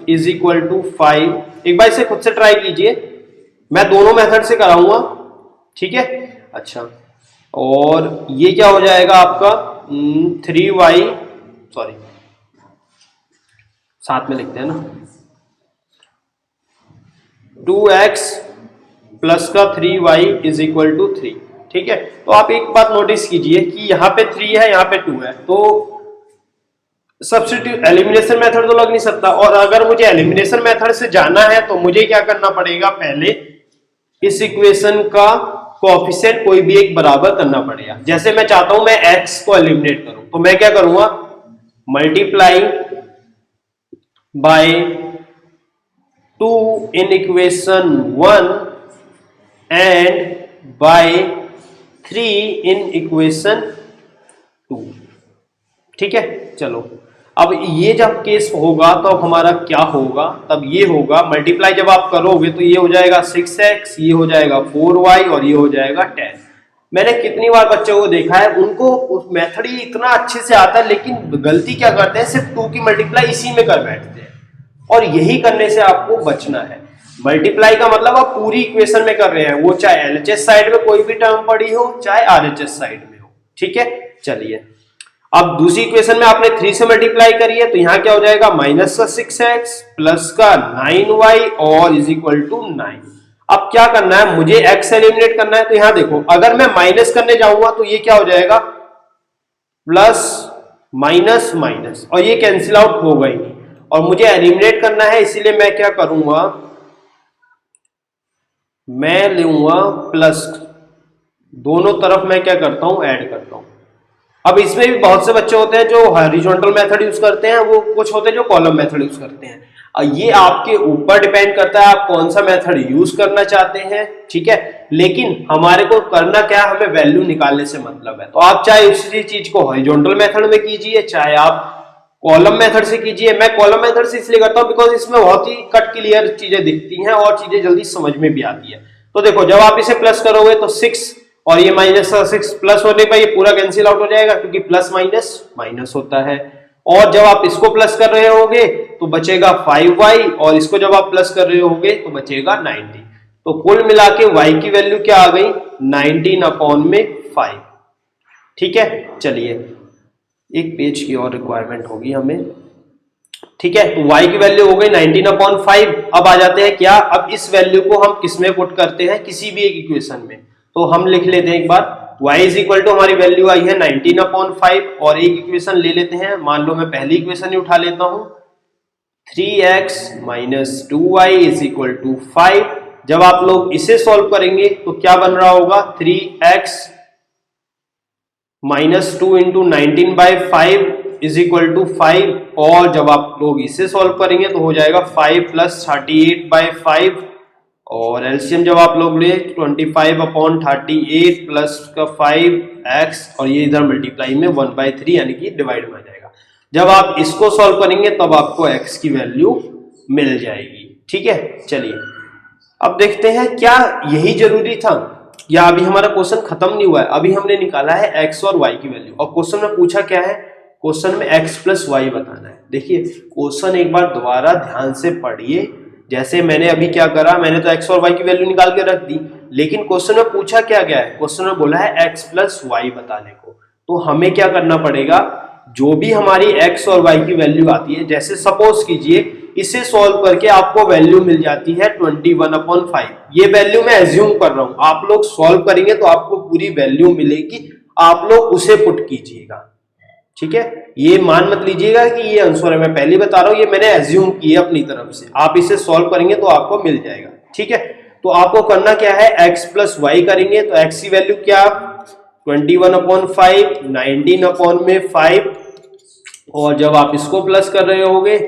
[SPEAKER 1] is equal to 5। एक बार इसे खुद से ट्राई कीजिए, मैं दोनों मेथड से कराऊंगा, ठीक है। अच्छा, और ये क्या हो जाएगा आपका 3y, सॉरी साथ में लिखते हैं ना, 2x प्लस का 3y इज इक्वल टू 3, ठीक है। तो आप एक बात नोटिस कीजिए कि यहाँ पे 3 है, यहाँ पे 2 है, तो सब्स्टिट्यूट एलिमिनेशन मेथड तो लग नहीं सकता, और अगर मुझे एलिमिनेशन मेथड से जाना है तो मुझे क्या करना पड़ेगा, पहले इस इक्वेशन का कोएफिशिएंट कोई भी एक बराबर करना पड़ेगा। जैसे मैं चाहता हूं मैं x को एलिमिनेट करूं, तो मैं क्या करूंगा, multiply by 2 in equation 1 and by 3 in equation 2, ठीक है। चलो अब ये जब केस होगा तो अब हमारा क्या होगा, तब ये होगा मल्टीप्लाई जब आप करोगे तो ये हो जाएगा 6x, ये हो जाएगा 4y और ये हो जाएगा 10। मैंने कितनी बार बच्चों को देखा है, उनको उस मेथड ही इतना अच्छे से आता है, लेकिन गलती क्या करते हैं, सिर्फ 2 की मल्टीप्लाई इसी में कर बैठते हैं, और यही करने से आपको बचना है। मल्टीप्लाई का मतलब आप पूरी इक्वेशन में कर रहे हैं, वो चाहे एलएचएस साइड में कोई भी टर्म पड़ी हो चाहे आरएचएस साइड में हो, ठीक है। चलिए अब दूसरी इक्वेशन में आपने 3 से मल्टीप्लाई करी है, तो यहां क्या हो जाएगा, माइनस का 6x प्लस का 9y और इज इक्वल टू 9। अब क्या करना है, मुझे x एलिमिनेट करना है, तो यहां देखो अगर मैं माइनस करने जाऊंगा तो ये क्या हो जाएगा, प्लस माइनस माइनस, और ये कैंसिल आउट होगा ही नहीं, और मुझे एलिमिनेट करना है, इसीलिए मैं क्या करूंगा, मैं लूंगा प्लस, दोनों तरफ मैं क्या करता हूं, ऐड करता हूं। अब इसमें भी बहुत से बच्चे होते हैं जो हॉरिजॉन्टल मेथड यूज करते हैं, वो कुछ होते हैं जो कॉलम मेथड यूज करते हैं, ये आपके ऊपर डिपेंड करता है आप कौन सा मेथड यूज करना चाहते हैं, ठीक है। लेकिन हमारे को करना क्या है, हमें वैल्यू निकालने से मतलब है, तो आप चाहे उसी चीज को हॉरिजॉन्टल मेथड में कीजिए चाहे आप कॉलम मेथड से कीजिए। मैं कॉलम मेथड से इसलिए करता हूं बिकॉज इसमें बहुत ही कट क्लियर चीजें दिखती हैं और चीजें जल्दी समझ में भी आती है। तो देखो जब आप इसे प्लस करोगे तो 6 और ये माइनस का 6 प्लस होने पर ये पूरा कैंसिल आउट हो जाएगा, क्योंकि प्लस माइनस माइनस होता है। और जब आप इसको प्लस कर रहे होगे तो बचेगा 5y, और इसको जब आप प्लस कर रहे होगे तो बचेगा 90। तो कुल मिला के y की वैल्यू क्या आ गई, 19 अपॉन में 5। ठीक है, चलिए एक पेज की और रिक्वायरमेंट होगी हमें। ठीक है, तो y की वैल्यू हो गई 19/5। अब आ जाते हैं क्या, अब इस वैल्यू को हम किस में पुट करते हैं, किसी भी एक इक्वेशन में। तो हम लिख लेते हैं एक बार, y इज इक्वल टू हमारी वैल्यू आई है 19/5 और एक इक्वेशन ले लेते हैं। मान लो मैं पहली इक्वेशन ही उठा लेता हूं, 3x - 2y is equal to 5। जब आप लोग इसे सॉल्व करेंगे तो क्या बन रहा होगा, 3x - 2 into 19/5 is equal to 5। और जब आप लोग इसे सॉल्व करेंगे तो हो जाएगा 5 + 38/5 और एलसीएम जब आप लोग ले 25/38 प्लस का 5x और ये इधर मल्टीप्लाई में 1/3 यानी कि डिवाइड में आ जाएगा। जब आप इसको सॉल्व करेंगे तब आपको x की वैल्यू मिल जाएगी। ठीक है, चलिए अब देखते हैं क्या यही जरूरी था या अभी हमारा क्वेश्चन खत्म नहीं हुआ है। अभी हमने निकाला है x और y की वैल्यू और क्वेश्चन में पूछा क्या है, क्वेश्चन में x + y बताना है। देखिए क्वेश्चन एक बार दोबारा ध्यान से पढ़िए। जैसे मैंने अभी क्या करा, मैंने तो x और y की वैल्यू निकाल के रख दी, लेकिन क्वेश्चन में पूछा क्या गया है, क्वेश्चन में बोला है x + y बताने को। तो हमें क्या करना पड़ेगा, जो भी हमारी x और y की वैल्यू आती है, जैसे सपोज कीजिए इसे सॉल्व करके आपको वैल्यू मिल जाती है 21/5। ये वैल्यू मैं एज्यूम कर रहा हूं, आप लोग सॉल्व करेंगे तो आपको पूरी वैल्यू मिलेगी, आप लोग उसे पुट कीजिएगा। ठीक है, ये मान मत लीजिएगा कि ये आंसर है, मैं पहले बता रहा हूं, ये मैंने एज्यूम किया अपनी तरफ से। आप इसे सॉल्व करेंगे तो आपको मिल जाएगा। ठीक है, तो आपको करना क्या है, x + y करेंगे तो x की वैल्यू क्या, 21/5 19/5 और जब आप इसको प्लस कर रहे होगे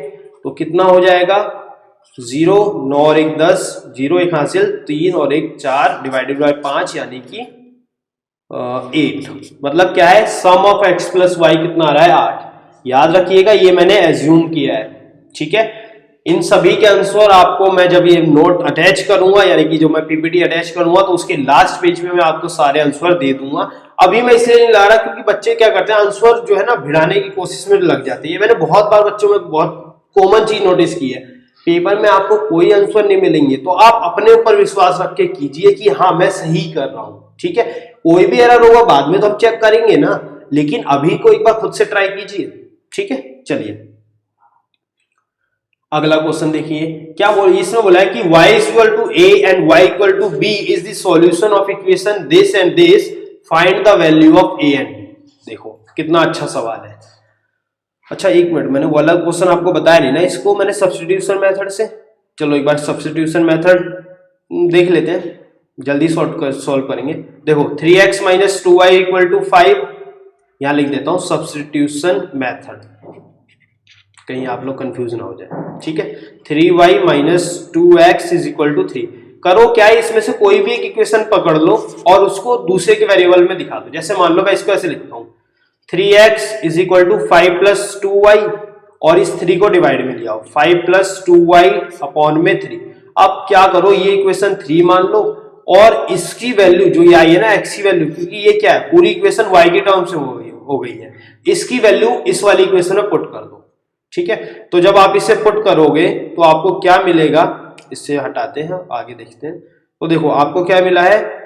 [SPEAKER 1] तो कितना हो जाएगा, 0 9 और 1 10, 0 1 हासिल, 3 और 1 4 डिवाइडेड बाय 5 यानी कि 8। मतलब क्या है, सम ऑफ x + y कितना आ रहा है, 8। याद रखिएगा ये मैंने एज्यूम किया है। ठीक है, इन सभी के आंसर आपको मैं जब ये नोट अटैच करूंगा, यानी कि जो मैं पीपीटी अटैच करूंगा तो उसके लास्ट पेज में मैं आपको सारे आंसर दे दूंगा। अभी मैं इसलिए नहीं ला रहा क्योंकि बच्चे क्या करते हैं, आंसर जो है ना भिड़ाने की कोशिश में लग जाते हैं। ये मैंने बहुत बार बच्चों में बहुत कॉमन चीज नोटिस की है, पेपर में आपको कोई आंसर नहीं मिलेंगे तो आप अपने ऊपर विश्वास रख के कीजिए कि हाँ मैं सही कर रहा हूं। ठीक है, कोई भी एरर होगा बाद में तो हम चेक करेंगे ना, लेकिन अभी को एक बार खुद से ट्राई कीजिए। ठीक है, चलिए अगला क्वेश्चन देखिए क्या बोलिए, इसमें बोला है कि y = a and y = b is the solution of equation this and this, find the value of a and b। देखो कितना अच्छा सवाल है। अच्छा एक मिनट, मैंने वाला क्वेश्चन आपको बताया नहीं ना, इसको मैंने सब्स्टिट्यूशन मेथड से, चलो एक बार सब्स्टिट्यूशन मेथड देख लेते हैं, जल्दी सॉल्व करेंगे। देखो 3x - 2y = 5, यहां लिख देता हूं सब्स्टिट्यूशन मेथड, कहीं आप लोग कंफ्यूज ना हो जाए। ठीक है, 3y - 2x = 3। करो क्या है, इसमें से कोई भी एक इक्वेशन पकड़ लो और उसको दूसरे के वेरिएबल में दिखा दो। जैसे मान लो मैं इसको ऐसे लिखता हूं, 3x = 5 + 2y और इस 3 को डिवाइड में लिया 5 + 2y/3। अब क्या करो, ये इक्वेशन 3 मान लो और इसकी वैल्यू जो ये आई है ना x की वैल्यू, क्योंकि ये क्या है पूरी इक्वेशन y के टर्म से हो गई है, इसकी वैल्यू इस वाली इक्वेशन में पुट कर दो। ठीक है, तो जब आप इसे पुट करोगे तो आपको क्या मिलेगा, इससे हटाते हैं आगे देखते हैं। तो देखो आपको क्या मिला है,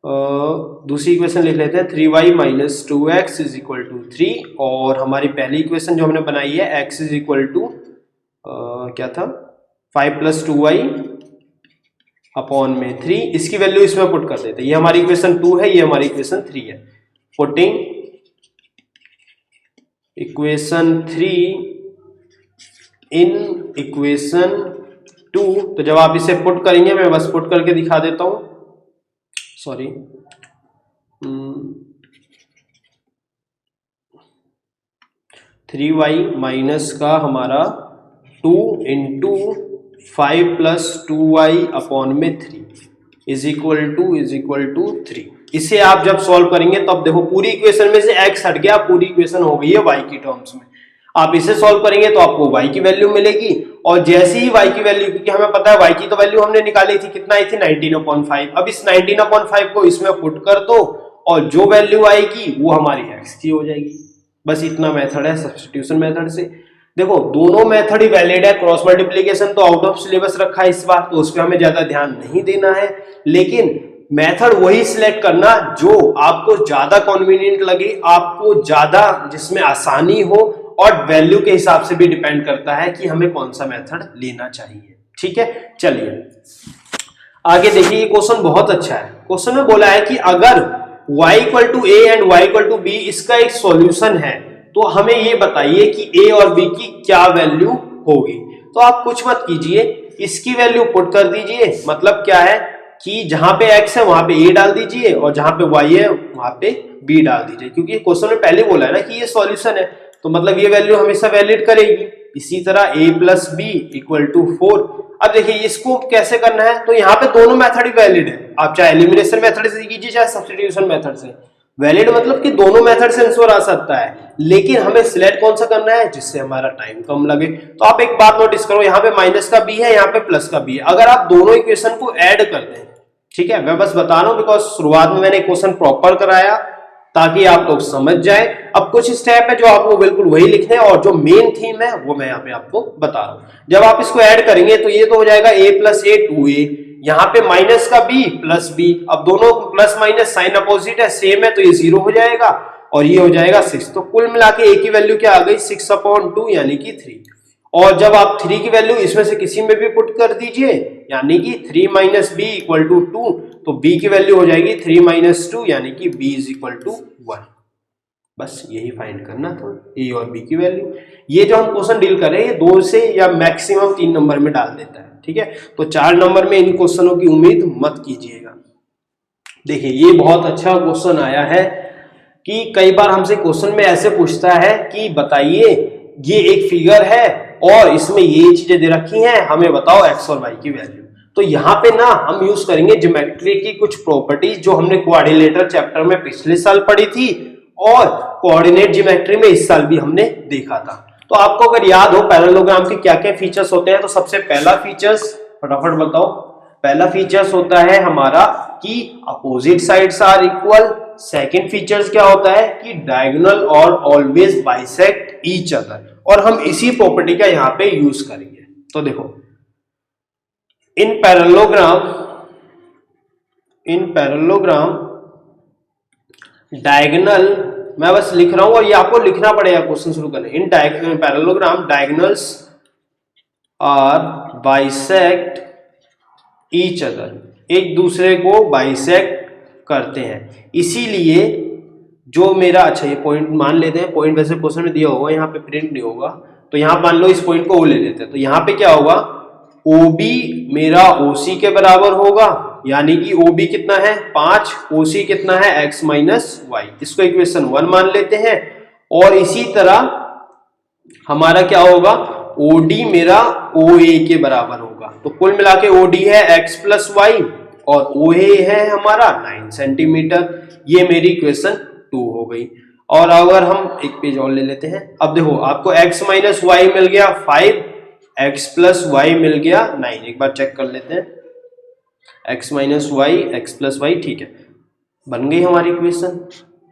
[SPEAKER 1] दूसरी इक्वेशन लिख लेते हैं, 3y - 2x = 3 और हमारी पहली इक्वेशन जो हमने बनाई है x = क्या था 5 + 2y/3, इसकी वैल्यू इसमें पुट कर देते हैं। ये हमारी इक्वेशन 2 है, ये हमारी इक्वेशन 3 है। पुटिंग इक्वेशन 3 इन इक्वेशन 2, तो जब आप इसे पुट करेंगे, मैं बस पुट करके दिखा देता हूं, सॉरी 3y माइनस का हमारा 2 इंटू 5 + 2y/3 = 3। इसे आप जब सॉल्व करेंगे तब तो देखो पूरी इक्वेशन में से x हट गया, पूरी इक्वेशन हो गई है y की टर्म्स में। आप इसे सॉल्व करेंगे तो आपको y की वैल्यू मिलेगी और जैसे ही y की वैल्यू, क्योंकि हमें पता है y की तो वैल्यू हमने निकाली थी, कितना आई थी 19/5। अब इस 19/5 को इसमें पुट कर दो और जो वैल्यू आएगी वो हमारी x की हो जाएगी। बस इतना मेथड है सब्स्टिट्यूशन मेथड से। देखो दोनों मेथड ही वैलिड है, क्रॉस मल्टीप्लिकेशन तो आउट ऑफ सिलेबस रखा है इस बार, तो उस पर हमें ज्यादा ध्यान नहीं देना है, लेकिन मेथड वही सिलेक्ट करना जो आपको ज्यादा कन्वीनियंट लगे, आपको ज्यादा जिसमें आसानी हो, और वैल्यू के हिसाब से भी डिपेंड करता है कि हमें कौन सा मेथड लेना चाहिए। ठीक है, चलिए आगे देखिए, ये क्वेश्चन बहुत अच्छा है। क्वेश्चन में बोला है कि अगर y equal to A and y equal to B इसका एक सॉल्यूशन है, तो हमें ये बताइए कि a और b की क्या वैल्यू होगी। तो आप कुछ मत कीजिए, इसकी वैल्यू पुट कर दीजिए। मतलब क्या है कि जहां पे x है वहां पे a डाल दीजिए, और जहां पे y है वहां पे b डाल दीजिए, क्योंकि क्वेश्चन में पहले बोला है ना कि ये सॉल्यूशन है, तो मतलब ये वैल्यू हमेशा वैलिड करेगी। इसी तरह a plus B equal to 4। अब देखिए इसको कैसे करना है, तो यहाँ पे दोनों मेथड ही वैलिड है। आप चाहे एलिमिनेशन मेथड से कीजिए चाहे सब्स्टिट्यूशन मेथड से। वैलिड मतलब कि दोनों मेथड से आंसर आ सकता है, लेकिन हमें सिलेक्ट कौन सा करना है जिससे हमारा टाइम कम लगे। तो आप एक बात नोटिस करो, यहाँ पे माइनस का बी है, यहाँ पे प्लस का बी है। अगर आप दोनों इक्वेशन को ऐड कर दें, ठीक है, मैं बस बता रहा हूं बिकॉज शुरुआत में मैंने क्वेश्चन प्रॉपर कराया ताकि आप लोग समझ जाए। अब कुछ स्टेप है जो आपको बिल्कुल वही लिखने हैं, और जो मेन थीम है वो मैं यहाँ पे आपको बता रहा हूं। जब आप इसको ऐड करेंगे तो ये तो हो जाएगा a प्लस ए 2a, यहाँ पे माइनस का b प्लस b। अब दोनों प्लस माइनस साइन अपोजिट है, सेम है, तो ये 0 हो जाएगा और ये हो जाएगा 6। तो कुल मिला के a की वैल्यू क्या आ गई 6/2 यानी कि 3। और जब आप 3 की वैल्यू इसमें से किसी में भी पुट कर दीजिए, यानी कि 3 माइनस बी इक्वल टू 2, तो b की वैल्यू हो जाएगी 3 माइनस 2 यानी कि b इज इक्वल टू 1। बस यही फाइंड करना था, a और b की वैल्यू। ये जो हम क्वेश्चन डील कर रहे हैं 2 से या मैक्सिमम 3 नंबर में डाल देता है। ठीक है, तो 4 नंबर में इन क्वेश्चनों की उम्मीद मत कीजिएगा। देखिए ये बहुत अच्छा क्वेश्चन आया है कि कई बार हमसे क्वेश्चन में ऐसे पूछता है कि बताइए ये एक फिगर है और इसमें ये चीजें दे रखी हैं, हमें बताओ x और y की वैल्यू। तो यहाँ पे ना हम यूज करेंगे ज्योमेट्री की कुछ प्रॉपर्टीज जो हमने कोऑर्डिनेटर चैप्टर में पिछले साल पढ़ी थी, और कोऑर्डिनेट ज्योमेट्री में इस साल भी हमने देखा था। तो आपको अगर याद हो पैरेललोग्राम के क्या क्या फीचर्स होते हैं, तो सबसे पहला फीचर्स फटाफट बताओ। पहला फीचर्स होता है हमारा कि opposite sides are equal. Second features क्या होता है कि डायगोनल और ऑलवेज बाइसेक्ट ईच अदर, और हम इसी प्रॉपर्टी का यहाँ पे यूज करेंगे। तो देखो इन पैरेललोग्राम डायगोनल, मैं बस लिख रहा हूं और ये आपको लिखना पड़ेगा क्वेश्चन शुरू करने। In parallelogram diagonals are bisect each other, एक दूसरे को बाइसेक्ट करते हैं। इसीलिए जो मेरा, अच्छा ये पॉइंट मान लेते हैं, पॉइंट वैसे क्वेश्चन में दिया होगा, यहाँ पे प्रिंट नहीं होगा, तो यहाँ मान लो इस पॉइंट को ओ ले लेते हैं। तो यहाँ पे क्या होगा, OB मेरा OC के बराबर होगा, यानी कि OB कितना है 5, OC कितना है x माइनस वाई। इसको इक्वेशन 1 मान लेते हैं। और इसी तरह हमारा क्या होगा, OD मेरा OA के बराबर होगा। तो कुल मिला के OD है x प्लस वाई और OA है हमारा 9 सेंटीमीटर। ये मेरी इक्वेशन 2 हो गई। और अगर हम एक पेज और ले लेते हैं, अब देखो आपको x माइनस वाई मिल गया 5, x प्लस वाई मिल गया 9। एक बार चेक कर लेते हैं, x minus y x plus y, ठीक है, बन गई हमारी इक्वेशन।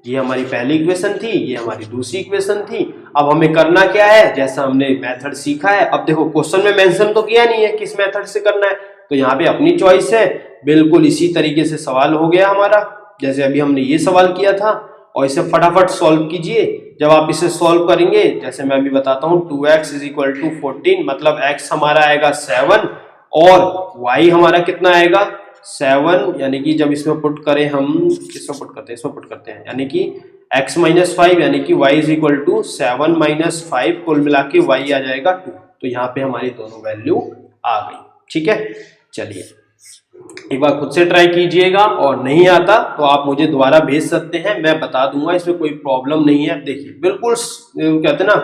[SPEAKER 1] ये हमारी पहली इक्वेशन थी, ये हमारी दूसरी इक्वेशन थी। अब हमें करना क्या है, जैसा हमने मेथड सीखा है। अब देखो क्वेश्चन में मेंशन तो किया नहीं है किस मेथड से करना है, तो यहाँ पे अपनी चॉइस है। बिल्कुल इसी तरीके से सवाल हो गया हमारा, जैसे अभी हमने ये सवाल किया था, और इसे फटाफट सॉल्व कीजिए। जब आप इसे सॉल्व करेंगे, जैसे मैं अभी बताता हूँ, 2x इज इक्वल टू 14, मतलब x हमारा आएगा 7 और y हमारा कितना आएगा 7, यानी कि जब इसमें पुट करें, हम किसमें पुट करते हैं, इसमें पुट करते हैं, यानी कि x माइनस 5 यानी कि y is equal to 7 minus 5, कुल मिला के y आ जाएगा 2। तो यहाँ पे हमारी दोनों वैल्यू आ गई। ठीक है, चलिए एक बार खुद से ट्राई कीजिएगा, और नहीं आता तो आप मुझे दोबारा भेज सकते हैं, मैं बता दूंगा, इसमें कोई प्रॉब्लम नहीं है। देखिए बिल्कुल कहते हैं ना,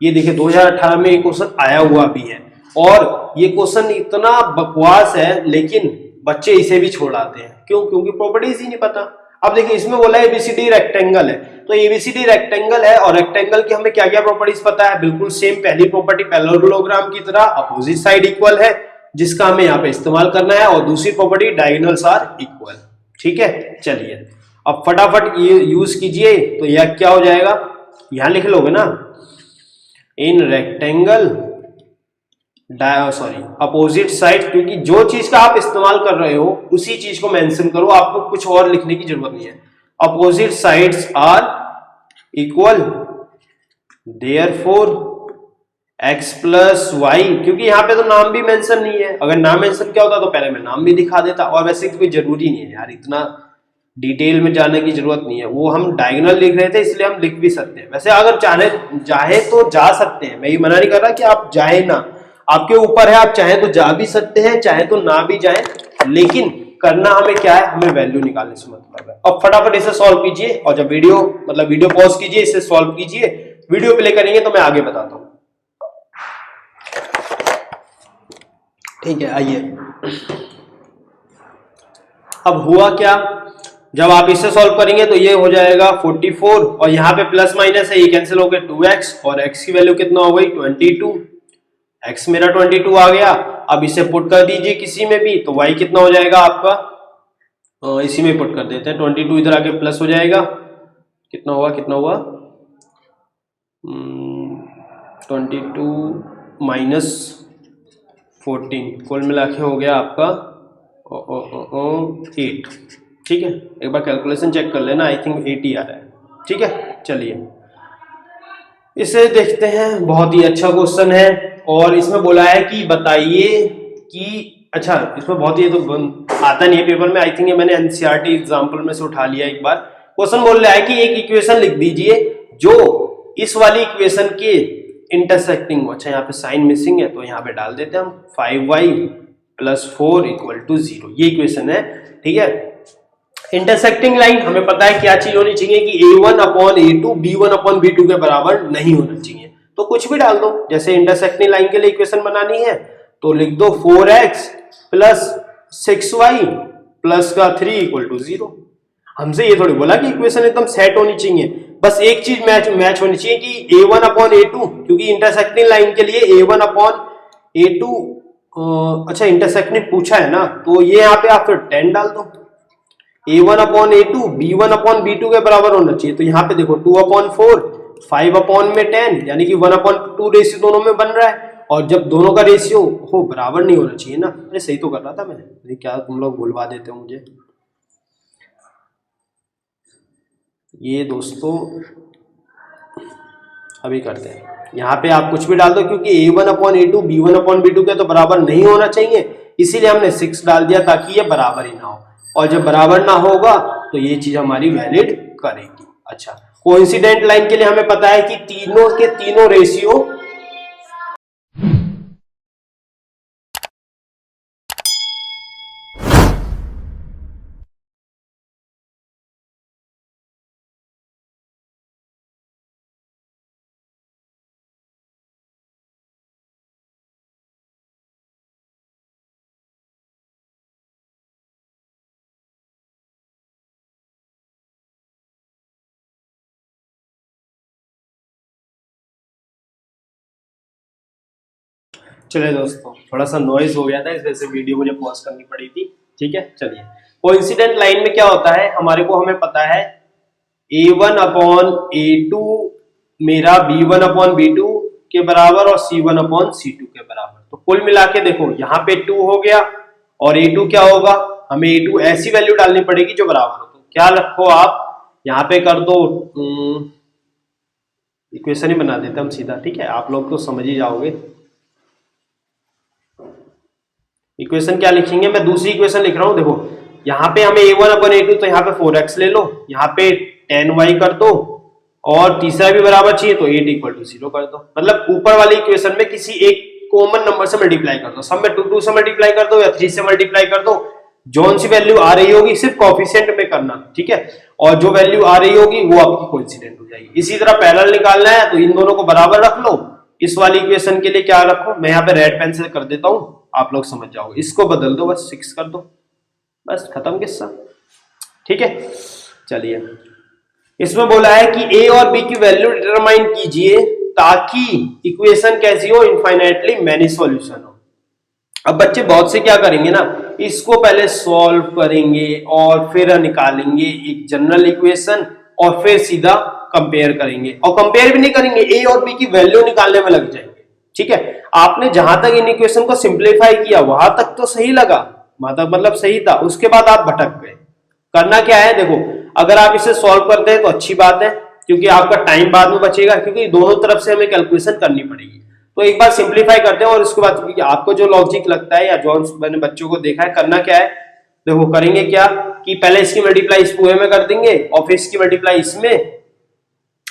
[SPEAKER 1] ये देखिए 2018 में ये क्वेश्चन आया हुआ भी है, और ये क्वेश्चन इतना बकवास है लेकिन बच्चे इसे भी छोड़ आते हैं। क्यों? क्योंकि प्रॉपर्टीज ही नहीं पता। अब देखिए इसमें बोला है एबीसीडी रेक्टेंगल है, तो एबीसीडी रेक्टेंगल है और रेक्टेंगल की हमें क्या क्या प्रॉपर्टीज पता है, बिल्कुल सेम। पहली प्रॉपर्टी पैरेललोग्राम की तरह अपोजिट साइड इक्वल है, जिसका हमें यहाँ पे इस्तेमाल करना है, और दूसरी प्रॉपर्टी डायगोनल्स आर इक्वल। ठीक है, चलिए अब फटाफट ये यूज कीजिए। तो यह क्या हो जाएगा, यहां लिख लोगे ना, इन रेक्टेंगल अपोजिट साइड, क्योंकि जो चीज का आप इस्तेमाल कर रहे हो उसी चीज को मेंशन करो, आपको कुछ और लिखने की जरूरत नहीं है। Opposite sides are equal, therefore x plus y, क्योंकि यहाँ पे तो नाम भी मेंशन नहीं है। अगर नाम मेंशन क्या होता तो पहले मैं नाम भी दिखा देता, और वैसे कोई जरूरी नहीं है यार, इतना डिटेल में जाने की जरूरत नहीं है। वो हम डायगोनल लिख रहे थे इसलिए हम लिख भी सकते हैं। वैसे अगर चाहे तो जा सकते हैं, मैं ये मना नहीं कर रहा कि आप जाए ना, आपके ऊपर है, आप चाहे तो जा भी सकते हैं, चाहे तो ना भी जाए, लेकिन करना हमें क्या है, हमें वैल्यू निकालने से मतलब है। अब फटाफट इसे सॉल्व कीजिए, और जब वीडियो पॉज कीजिए, इसे सॉल्व कीजिए, वीडियो प्ले करेंगे तो मैं आगे बताता हूं। ठीक है, आइए। अब हुआ क्या, जब आप इसे सॉल्व करेंगे तो ये हो जाएगा 44, और यहाँ पे प्लस माइनस है, ये कैंसिल हो गया 2x, और x की वैल्यू कितना हो गई 22, x मेरा 22 आ गया। अब इसे पुट कर दीजिए किसी में भी, तो y कितना हो जाएगा आपका, इसी में पुट कर देते हैं, 22 इधर आके प्लस हो जाएगा, कितना हुआ 22 माइनस 14, कुल मिला के हो गया आपका 8। ठीक है, एक बार कैलकुलेशन चेक कर लेना, आई थिंक 80 आ रहा है। ठीक है, चलिए इसे देखते हैं। बहुत ही अच्छा क्वेश्चन है, और इसमें बोला है कि बताइए कि, अच्छा इसमें बहुत ही तो आता नहीं है पेपर में, आई थिंक ये मैंने एनसीईआरटी एग्जाम्पल में से उठा लिया एक बार। क्वेश्चन बोल रहा है कि एक इक्वेशन लिख दीजिए जो इस वाली इक्वेशन के इंटरसेक्टिंग हो। अच्छा यहाँ पे साइन मिसिंग है तो यहाँ पे डाल देते हैं हम, 5y प्लस 4 इक्वल टू 0, ये इक्वेशन है। ठीक है, इंटरसेक्टिंग लाइन हमें पता है क्या चीज होनी चाहिए कि a1 upon a2 b1 upon b2 के बराबर नहीं होना चाहिए, तो कुछ भी डाल दो। जैसे इंटरसेक्टिंग लाइन के लिए इक्वेशन बनानी है तो लिख दो 4x प्लस 6y प्लस का 3 इक्वल टू 0। हमसे ये थोड़ी बोला कि इक्वेशन एकदम सेट होनी चाहिए, बस एक चीज मैच होनी चाहिए कि a1 अपॉन a2, क्योंकि इंटरसेक्टिंग लाइन के लिए a1 अपॉन a2, अच्छा इंटरसेक्टिंग पूछा है ना, तो ये यहाँ पे आप फिर 10 डाल दो। a1 upon a2 b1 upon b2 के बराबर होना चाहिए, तो यहाँ पे देखो 2 अपॉन 4, 5 अपॉन में 10, यानी कि 1 अपॉन 2 रेशियो दोनों में बन रहा है, और जब दोनों का रेशियो हो बराबर नहीं होना चाहिए ना। अरे सही तो कर रहा था मैं, क्या तुम लोग भूलवा देते हो मुझे। ये दोस्तों अभी करते हैं, यहाँ पे आप कुछ भी डाल दो, क्योंकि a1 upon a2 b1 upon b2 के तो बराबर नहीं होना चाहिए, इसीलिए हमने 6 डाल दिया ताकि ये बराबर ही ना हो, और जब बराबर ना होगा तो ये चीज हमारी वैलिड करेगी। अच्छा, कोइंसिडेंट लाइन के लिए हमें पता है कि तीनों के तीनों रेशियो चलिए दोस्तों, थोड़ा सा नॉइज हो गया था, इस वजह से वीडियो मुझे पॉज करनी पड़ी थी। ठीक है, चलिए कोइंसिडेंट लाइन में क्या होता है, हमें पता है a1 अपॉन a2 मेरा b1 अपॉन b2 के बराबर और c1 अपॉन c2 के बराबर, तो कुल मिला के देखो यहाँ पे 2 हो गया, और a2 क्या होगा, हमें a2 ऐसी वैल्यू डालनी पड़ेगी जो बराबर हो। तो क्या रखो आप यहाँ पे कर दो, इक्वेशन ही बना देते हम सीधा। ठीक है, आप लोग तो समझ ही जाओगे। इक्वेशन क्या लिखेंगे, मैं दूसरी इक्वेशन लिख रहा हूं, देखो यहाँ पे हमें a1 अपन a2, तो यहाँ पे 4x ले लो, यहाँ पे 10y कर दो, और तीसरा भी बराबर चाहिए तो 8 इक्वल टू 0 कर दो। मतलब ऊपर वाली इक्वेशन में किसी एक कॉमन नंबर से मल्टीप्लाई कर दो, सब में 2 से मल्टीप्लाई कर दो या 3 से मल्टीप्लाई कर दो, जौन सी वैल्यू आ रही होगी सिर्फ कोएफिशिएंट में करना। ठीक है, और जो वैल्यू आ रही होगी वो आपकी कोइंसिडेंट हो जाएगी। इसी तरह पैरेलल निकालना है तो इन दोनों को बराबर रख लो। इस वाली इक्वेशन के लिए क्या रखो, मैं यहाँ पे रेड पेन से कर देता हूं, आप लोग समझ जाओगे, इसको बदल दो, बस 6 कर दो, बस खत्म किस्सा। ठीक है, चलिए इसमें बोला है कि a और b की वैल्यू डिटरमाइन कीजिए ताकि इक्वेशन कैसी हो, इनफाइनाइटली मैनी सॉल्यूशन हो। अब बच्चे बहुत से क्या करेंगे ना, इसको पहले सॉल्व करेंगे और फिर निकालेंगे एक जनरल इक्वेशन, और फिर सीधा कंपेयर करेंगे, और कंपेयर भी नहीं करेंगे, a और b की वैल्यू निकालने में लग जाएंगे। ठीक है, आपने जहां तक इन इक्वेशन को सिंप्लीफाई किया वहां तक तो सही लगा, मतलब सही था, उसके बाद आप भटक गए। करना क्या है, देखो अगर आप इसे सॉल्व करते हैं तो अच्छी बात है, क्योंकि आपका टाइम बाद में बचेगा, क्योंकि दोनों तरफ से हमें कैलकुलेशन करनी पड़ेगी। तो एक बार सिंप्लीफाई करते हैं और उसके बाद आपको जो लॉजिक लगता है या जो मैंने बच्चों को देखा है, करना क्या है, देखो करेंगे क्या कि पहले इसकी मल्टीप्लाई इस पूरे में कर देंगे और फिर इसकी मल्टीप्लाई इसमें,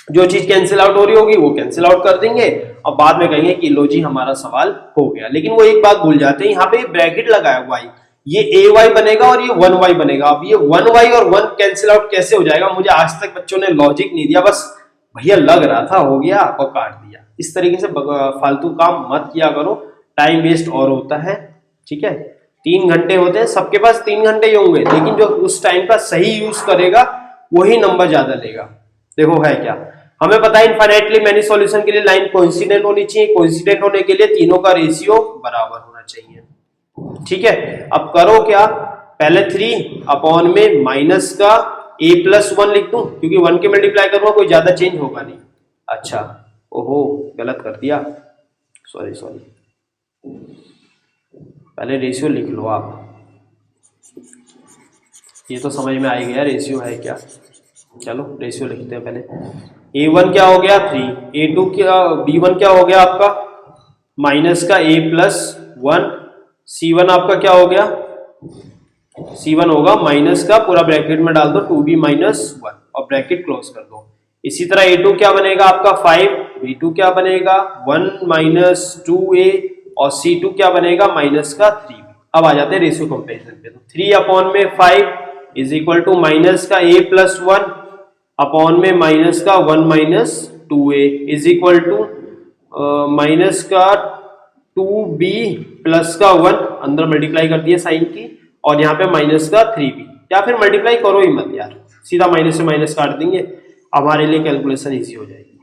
[SPEAKER 1] जो चीज कैंसिल आउट हो रही होगी वो कैंसिल आउट कर देंगे और बाद में कहेंगे कि लो जी हमारा सवाल हो गया। लेकिन वो एक बात भूल जाते हैं, यहाँ पे ब्रैकेट लगाया हुआ है, ये ay बनेगा और ये 1y बनेगा। अब ये 1y और 1 कैंसिल आउट कैसे हो जाएगा, मुझे आज तक बच्चों ने लॉजिक नहीं दिया, बस भैया लग रहा था हो गया और काट दिया। इस तरीके से फालतू काम मत किया करो, टाइम वेस्ट और होता है। ठीक है, 3 घंटे होते हैं, सबके पास 3 घंटे ही होंगे, लेकिन जो उस टाइम का सही यूज करेगा वही नंबर ज्यादा लेगा। देखो है क्या, हमें पता है इनफाइनाइटली मैनी सॉल्यूशन के लिए लाइन कोइंसिडेंट होनी चाहिए, कोइंसिडेंट होने के लिए तीनों का रेशियो बराबर होना चाहिए। ठीक है, अब करो क्या, पहले 3 अपॉन में माइनस का a+1 लिख दूं, क्योंकि 1 के मल्टीप्लाई करूंगा कोई ज्यादा चेंज होगा नहीं। अच्छा, ओहो गलत कर दिया, सॉरी, पहले रेशियो लिख लो आप, ये तो समझ में आ ही गया रेशियो है क्या। चलो रेशियो लिखते हैं पहले। a1 क्या हो गया 3, a2 क्या, b1 क्या हो गया आपका माइनस का a+1, c1 आपका क्या हो गया, c1 होगा माइनस का, पूरा ब्रैकेट में डाल दो 2b - 1 और ब्रैकेट क्लोज कर दो। इसी तरह a2 क्या बनेगा आपका 5, b2 क्या बनेगा 1 - 2a और c2 क्या बनेगा माइनस का 3b। अब आ जाते हैं रेशियो कंपैरिजन पे। तो 3 अपॉन में 5 इज इक्वल टू माइनस का a+1 अपॉन में माइनस का 1 - 2a is equal to minus का 2b प्लस का 1, अंदर मल्टीप्लाई कर दिया साइन की, और यहाँ पे माइनस का 3b, या फिर मल्टीप्लाई करो ही मत यार, सीधा माइनस से माइनस काट देंगे, हमारे लिए कैलकुलेशन इजी हो जाएगी।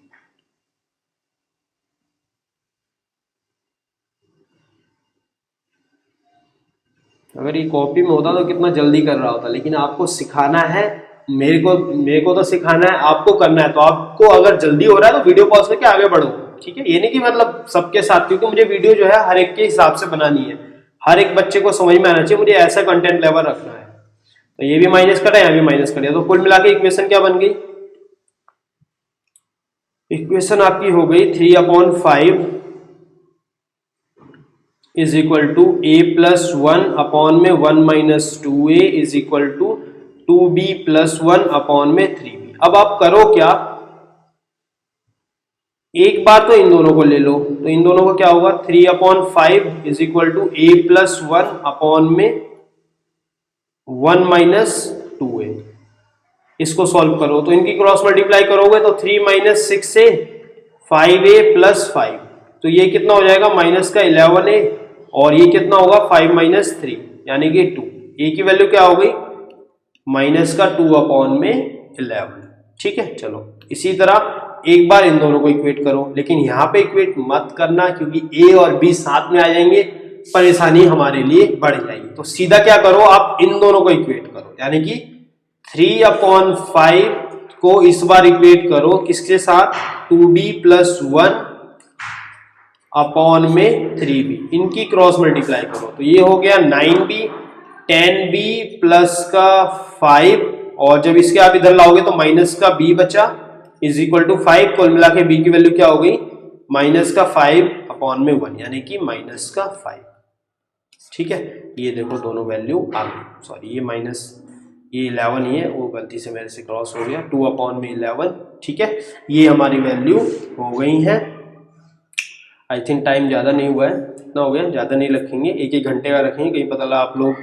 [SPEAKER 1] अगर ये कॉपी में होता तो कितना जल्दी कर रहा होता, लेकिन आपको सिखाना है, मेरे को तो सिखाना है, आपको करना है। तो आपको अगर जल्दी हो रहा है तो वीडियो पॉज करके आगे बढ़ो। ठीक है, ये नहीं कि मतलब सबके साथ, क्योंकि मुझे वीडियो जो है हर एक के हिसाब से बनानी है, हर एक बच्चे को समझ में आना चाहिए, मुझे ऐसा कंटेंट लेवल रखना है। तो ये भी माइनस कटा, यहाँ भी माइनस कर दिया, तो कुल मिला के इक्वेशन क्या बन गई, इक्वेशन आपकी हो गई 3/5 is equal to a+1 upon में 1 - 2a is equal to 2b+1 upon में 3b। अब आप करो क्या, एक बार तो इन दोनों को ले लो, तो इन दोनों को क्या होगा 3/5 is equal to a+1 upon में 1 - 2a। इसको सॉल्व करो तो इनकी क्रॉस मल्टीप्लाई करोगे तो 3 - 6a 5a + 5, तो ये कितना हो जाएगा माइनस का 11a, और ये कितना होगा 5 - 3 यानी कि 2, a की वैल्यू क्या हो गई माइनस का 2 अपॉन में 11। ठीक है, चलो इसी तरह एक बार इन दोनों को इक्वेट करो, लेकिन यहाँ पे इक्वेट मत करना, क्योंकि a और b साथ में आ जाएंगे, परेशानी हमारे लिए बढ़ जाएगी। तो सीधा क्या करो, आप इन दोनों को इक्वेट करो, यानी कि 3/5 को इस बार इक्वेट करो किसके साथ 2b+1 अपॉन में 3b, इनकी क्रॉस मल्टीप्लाई करो, तो ये हो गया 9b 10b प्लस का 5, और जब इसके आप इधर लाओगे तो माइनस का b बचा इज इक्वल टू 5, कुल मिला के b की वैल्यू क्या हो गई माइनस का 5 अपॉन में 1 यानी कि माइनस का 5। ठीक है, ये देखो दोनों वैल्यू आ गई, सॉरी ये माइनस, ये 11 ही है, वो गलती से मेरे से क्रॉस हो गया, 2 अपॉन में 11। ठीक है, ये हमारी वैल्यू हो गई है। आई थिंक टाइम ज़्यादा नहीं हुआ है, इतना हो गया, ज़्यादा नहीं रखेंगे, 1-1 घंटे का रखेंगे, कहीं पता लगा आप लोग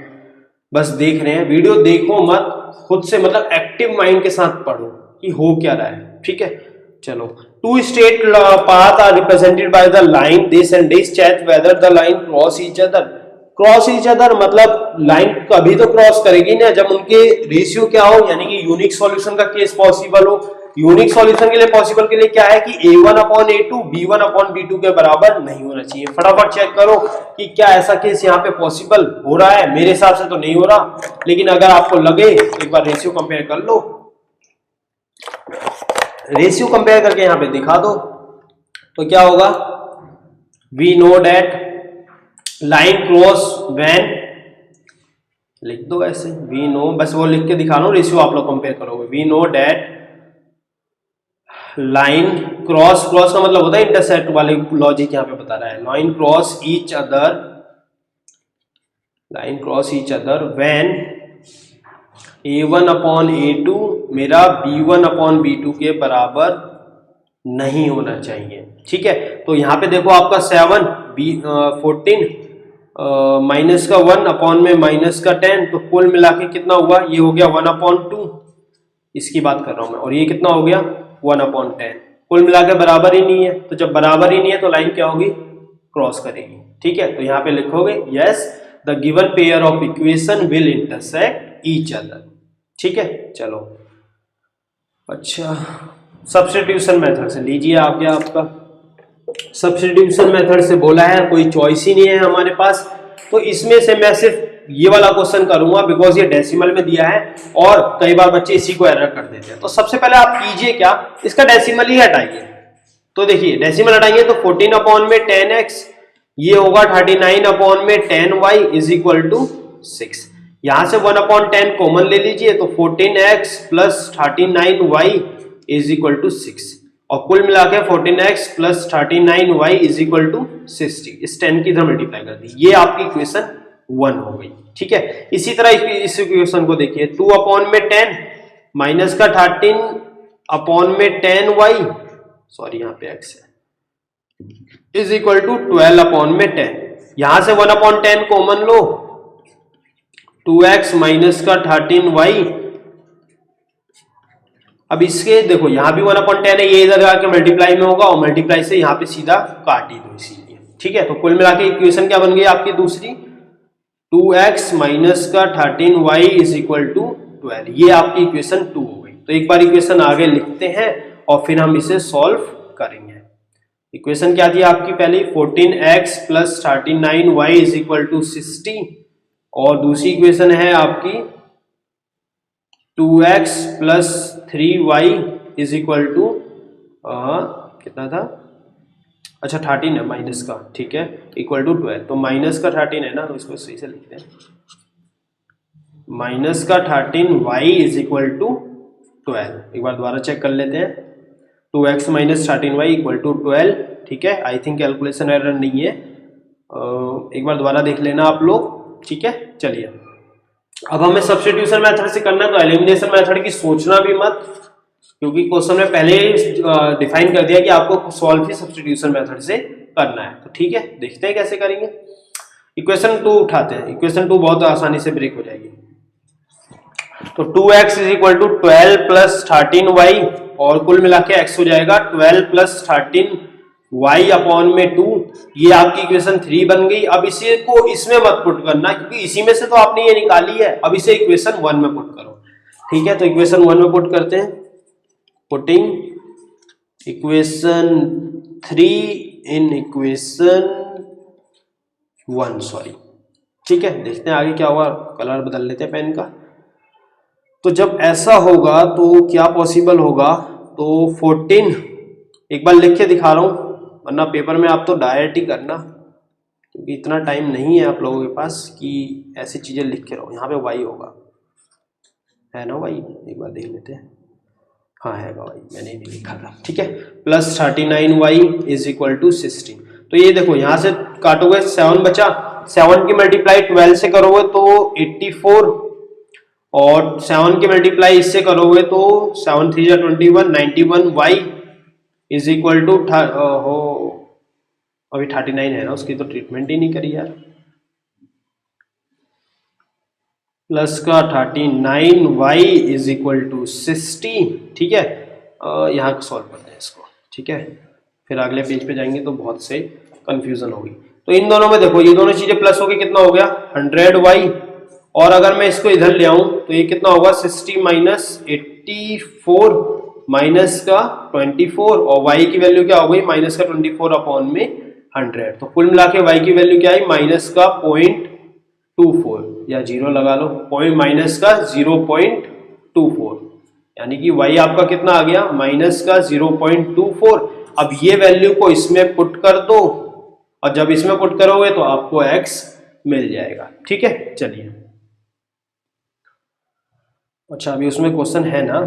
[SPEAKER 1] बस देख रहे हैं, वीडियो देखो मत, खुद से मतलब एक्टिव माइंड के साथ पढ़ो कि हो क्या रहा है। ठीक है, चलो 2 straight path are represented by the line this and this, check whether the line cross each other. Cross each other मतलब लाइन कभी तो क्रॉस करेगी ना जब उनके रेशियो क्या हो, यानी कि यूनिक सॉल्यूशन का केस पॉसिबल हो। यूनिक सॉल्यूशन के लिए पॉसिबल के लिए क्या है कि a1/a2 b1/b2 के बराबर नहीं होना चाहिए। फटाफट चेक करो कि क्या ऐसा केस यहाँ पे पॉसिबल हो रहा है, मेरे हिसाब से तो नहीं हो रहा, लेकिन अगर आपको लगे एक बार रेशियो कंपेयर कर लो, रेशियो कंपेयर करके यहाँ पे दिखा दो, तो क्या होगा we know that line cross when, लिख दो ऐसे, वी नो, बस वो लिख के दिखा रहा हूं, रेशियो आप लोग कंपेयर करोगे। We know that line cross, cross का मतलब होता है इंटरसेक्ट वाले लॉजिक यहां पे बता रहा है। Line cross each other, line cross each other when a1 upon a2 मेरा b1 अपॉन b2 के बराबर नहीं होना चाहिए। ठीक है, तो यहां पे देखो आपका 7 14 माइनस का 1 अपॉन में माइनस का 10, तो कुल मिला के कितना हुआ, ये हो गया 1 अपॉन 2, इसकी बात कर रहा हूं मैं, और ये कितना हो गया 1 अपॉन 10, कुल मिला के बराबर ही नहीं है। तो जब बराबर ही नहीं है तो लाइन क्या होगी, क्रॉस करेगी। ठीक है, तो यहां पे लिखोगे yes the given pair of equation will intersect each other. ठीक है, चलो अच्छा, सब्स्टिट्यूशन मेथड से लीजिए आप, क्या आपका सब्स्टिट्यूशन मेथड से बोला है, कोई चॉइस ही नहीं है हमारे पास, तो इसमें से मैं सिर्फ ये वाला क्वेश्चन करूंगा बिकॉज ये डेसिमल में दिया है और कई बार बच्चे इसी को एरर कर देते हैं। तो सबसे पहले आप कीजिए क्या, इसका डेसिमल ही हटाइए। तो देखिए डेसिमल हटाइए तो 14 अपॉन में 10x, ये होगा 39 अपॉन में 10y इज इक्वल टू 6। यहां से 1 अपॉन 10 कॉमन ले लीजिए तो 14x plus 39y is equal to 6, और कुल मिला के 14x plus 39y is equal to 60। इस 10 की इधर मल्टीप्लाई कर दी, ये आपकी इक्वेशन 1 हो गई। ठीक है, इसी तरह इस इक्वेशन को देखिए 2 अपॉन में 10 माइनस का 13 अपॉन में 10y, सॉरी यहाँ पे x है, इज इक्वल टू 12 अपॉन में 10। यहां से 1 अपॉन 10 कॉमन लो, 2x माइनस का 13y, अब इसके देखो यहां भी 1 अपॉन 10 है, ये इधर आके मल्टीप्लाई में होगा और मल्टीप्लाई से यहां पे सीधा काट ही दो इसीलिए। ठीक है, तो कुल मिला के इक्वेशन क्या बन गई आपकी दूसरी, 2x माइनस का 13y इज इक्वल टू 12, ये आपकी इक्वेशन 2 हो गई। तो एक बार इक्वेशन आगे लिखते हैं और फिर हम इसे सॉल्व करेंगे। इक्वेशन क्या थी आपकी पहली, 14x plus 39y is equal to 60, और दूसरी इक्वेशन है आपकी 2x plus 3y is equal to कितना था, अच्छा 13 है माइनस का, ठीक है, इक्वल टू 12। तो माइनस का 13 है ना, तो इसको सही से लिखते हैं, माइनस का 13y इज इक्वल टू 12। एक बार दोबारा चेक कर लेते हैं, 2x minus 13y equal to 12। ठीक है, आई थिंक कैलकुलेशन एरर नहीं है, एक बार दोबारा देख लेना आप लोग। ठीक है, चलिए अब हमें सब्स्टिट्यूशन मेथड से करना है, तो एलिमिनेशन मेथड की सोचना भी मत, क्योंकि क्वेश्चन में पहले ही डिफाइन कर दिया कि आपको सॉल्व ही सब्स्टिट्यूशन मेथड से करना है। तो ठीक है, देखते हैं कैसे करेंगे। इक्वेशन 2 उठाते हैं, इक्वेशन 2 बहुत आसानी से ब्रेक हो जाएगी। तो 2x is equal to 12 plus 13y, और कुल मिला के x हो जाएगा 12 प्लस 13y अपॉन में 2, ये आपकी इक्वेशन 3 बन गई। अब इसे को इसमें मत पुट करना, क्योंकि इसी में से तो आपने ये निकाली है, अब इसे इक्वेशन 1 में पुट करो। ठीक है, तो इक्वेशन 1 में पुट करते हैं, putting equation 3 in equation 1, sorry. ठीक है, देखते हैं आगे क्या होगा, कलर बदल लेते हैं पेन का। तो जब ऐसा होगा तो क्या पॉसिबल होगा, तो 14 एक बार लिख के दिखा रहा हूं, वरना पेपर में आप तो डायरेक्ट ही करना, क्योंकि इतना टाइम नहीं है आप लोगों के पास कि ऐसी चीजें लिख के रहो। यहाँ पे y होगा, है ना y, एक बार देख लेते हैं, हाँ है y, मैंने नहीं लिखा था। ठीक है, plus 39y is equal to 16। तो ये देखो यहाँ से काटोगे 7 बचा, 7 की मल्टीप्लाई 12 से करोगे तो 84, और 7 की मल्टीप्लाई इससे करोगे तो 7 3 जा 21, 91y इज इक्वल टू हो, अभी 39 है ना, उसकी तो ट्रीटमेंट ही नहीं करी यार, प्लस का 39y इज इक्वल टू 60। ठीक है, यहाँ सॉल्व करते हैं इसको। ठीक है, फिर अगले पेज पे जाएंगे तो बहुत से कंफ्यूजन होगी। तो इन दोनों में देखो, ये दोनों चीजें प्लस हो गई, कितना हो गया 100y, और अगर मैं इसको इधर ले आऊं तो ये कितना होगा 60 माइनस 84 माइनस का 24, और y की वैल्यू क्या हो गई माइनस का 24 अपॉन में 100। तो कुल मिला के y की वैल्यू क्या आई, माइनस का 0.24, या 0 लगा लो, माइनस का 0.24, यानी कि y आपका कितना आ गया, माइनस का 0.24। अब ये वैल्यू को इसमें पुट कर दो, और जब इसमें पुट करोगे तो आपको x मिल जाएगा। ठीक है, चलिए। अच्छा, अभी उसमें क्वेश्चन है ना,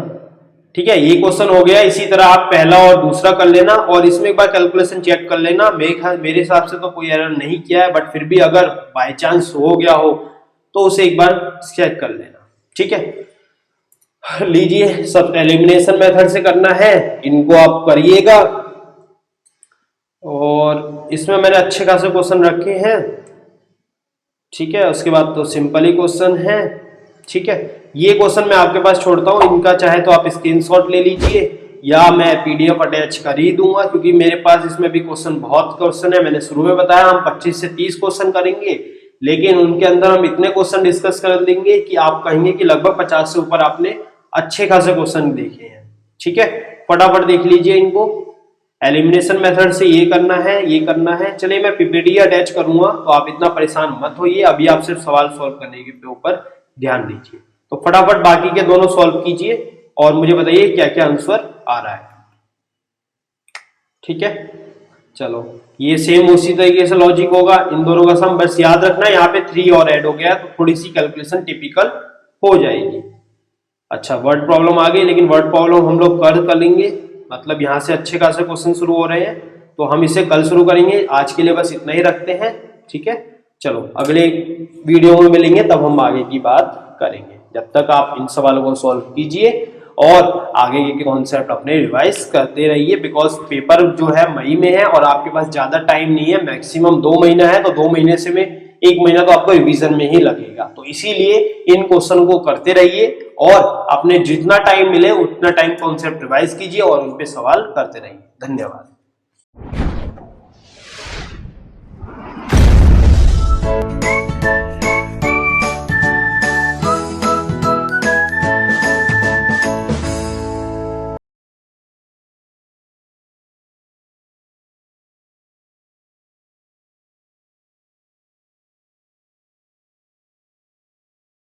[SPEAKER 1] ठीक है, ये क्वेश्चन हो गया। इसी तरह आप पहला और दूसरा कर लेना और इसमें एक बार कैलकुलेशन चेक कर लेना। मेरे हिसाब से तो कोई एरर नहीं किया है, बट फिर भी अगर बाय चांस हो गया हो तो उसे एक बार चेक कर लेना। ठीक है, लीजिए, सब एलिमिनेशन मेथड से करना है, इनको आप करिएगा। और इसमें मैंने अच्छे खासे क्वेश्चन रखे हैं। ठीक है, उसके बाद तो सिंपल ही क्वेश्चन है। ठीक है, ये क्वेश्चन मैं आपके पास छोड़ता हूँ, इनका चाहे तो आप स्क्रीनशॉट ले लीजिए या मैं पीडीएफ अटैच कर ही दूंगा, क्योंकि मेरे पास इसमें भी बहुत क्वेश्चन है। मैंने शुरू में बताया हम 25 से 30 क्वेश्चन करेंगे, लेकिन उनके अंदर हम इतने क्वेश्चन डिस्कस कर लेंगे कि आप कहेंगे कि लगभग 50 से ऊपर आपने अच्छे खासे क्वेश्चन देखे हैं। ठीक है, फटाफट देख लीजिए इनको। एलिमिनेशन मेथड से ये करना है, ये करना है। चलिए, मैं पीपीटी अटैच करूंगा तो आप इतना परेशान मत होइए, अभी आप सिर्फ सवाल सॉल्व करने के ऊपर ध्यान दीजिए। तो फटाफट बाकी के दोनों सॉल्व कीजिए और मुझे बताइए क्या क्या आंसर आ रहा है। ठीक है, चलो, ये सेम उसी तरीके से लॉजिक होगा, इन दोनों का सम। बस याद रखना यहाँ पे 3 और ऐड हो गया तो थोड़ी सी कैलकुलेशन टिपिकल हो जाएगी। अच्छा, वर्ड प्रॉब्लम आ गई, लेकिन वर्ड प्रॉब्लम हम लोग कर लेंगे, मतलब यहाँ से अच्छे खासे क्वेश्चन शुरू हो रहे हैं तो हम इसे कल शुरू करेंगे। आज के लिए बस इतना ही रखते हैं। ठीक है, चलो, अगले वीडियो में मिलेंगे, तब हम आगे की बात करेंगे। जब तक आप इन सवालों को सॉल्व कीजिए और आगे के कॉन्सेप्ट अपने रिवाइज करते रहिए, बिकॉज पेपर जो है मई में है और आपके पास ज्यादा टाइम नहीं है, मैक्सिमम 2 महीना है, तो 2 महीने से में 1 महीना तो आपको रिवीजन में ही लगेगा। तो इसीलिए इन क्वेश्चन को करते रहिए और अपने जितना टाइम मिले उतना टाइम कॉन्सेप्ट रिवाइज कीजिए और उन पे सवाल करते रहिए। धन्यवाद।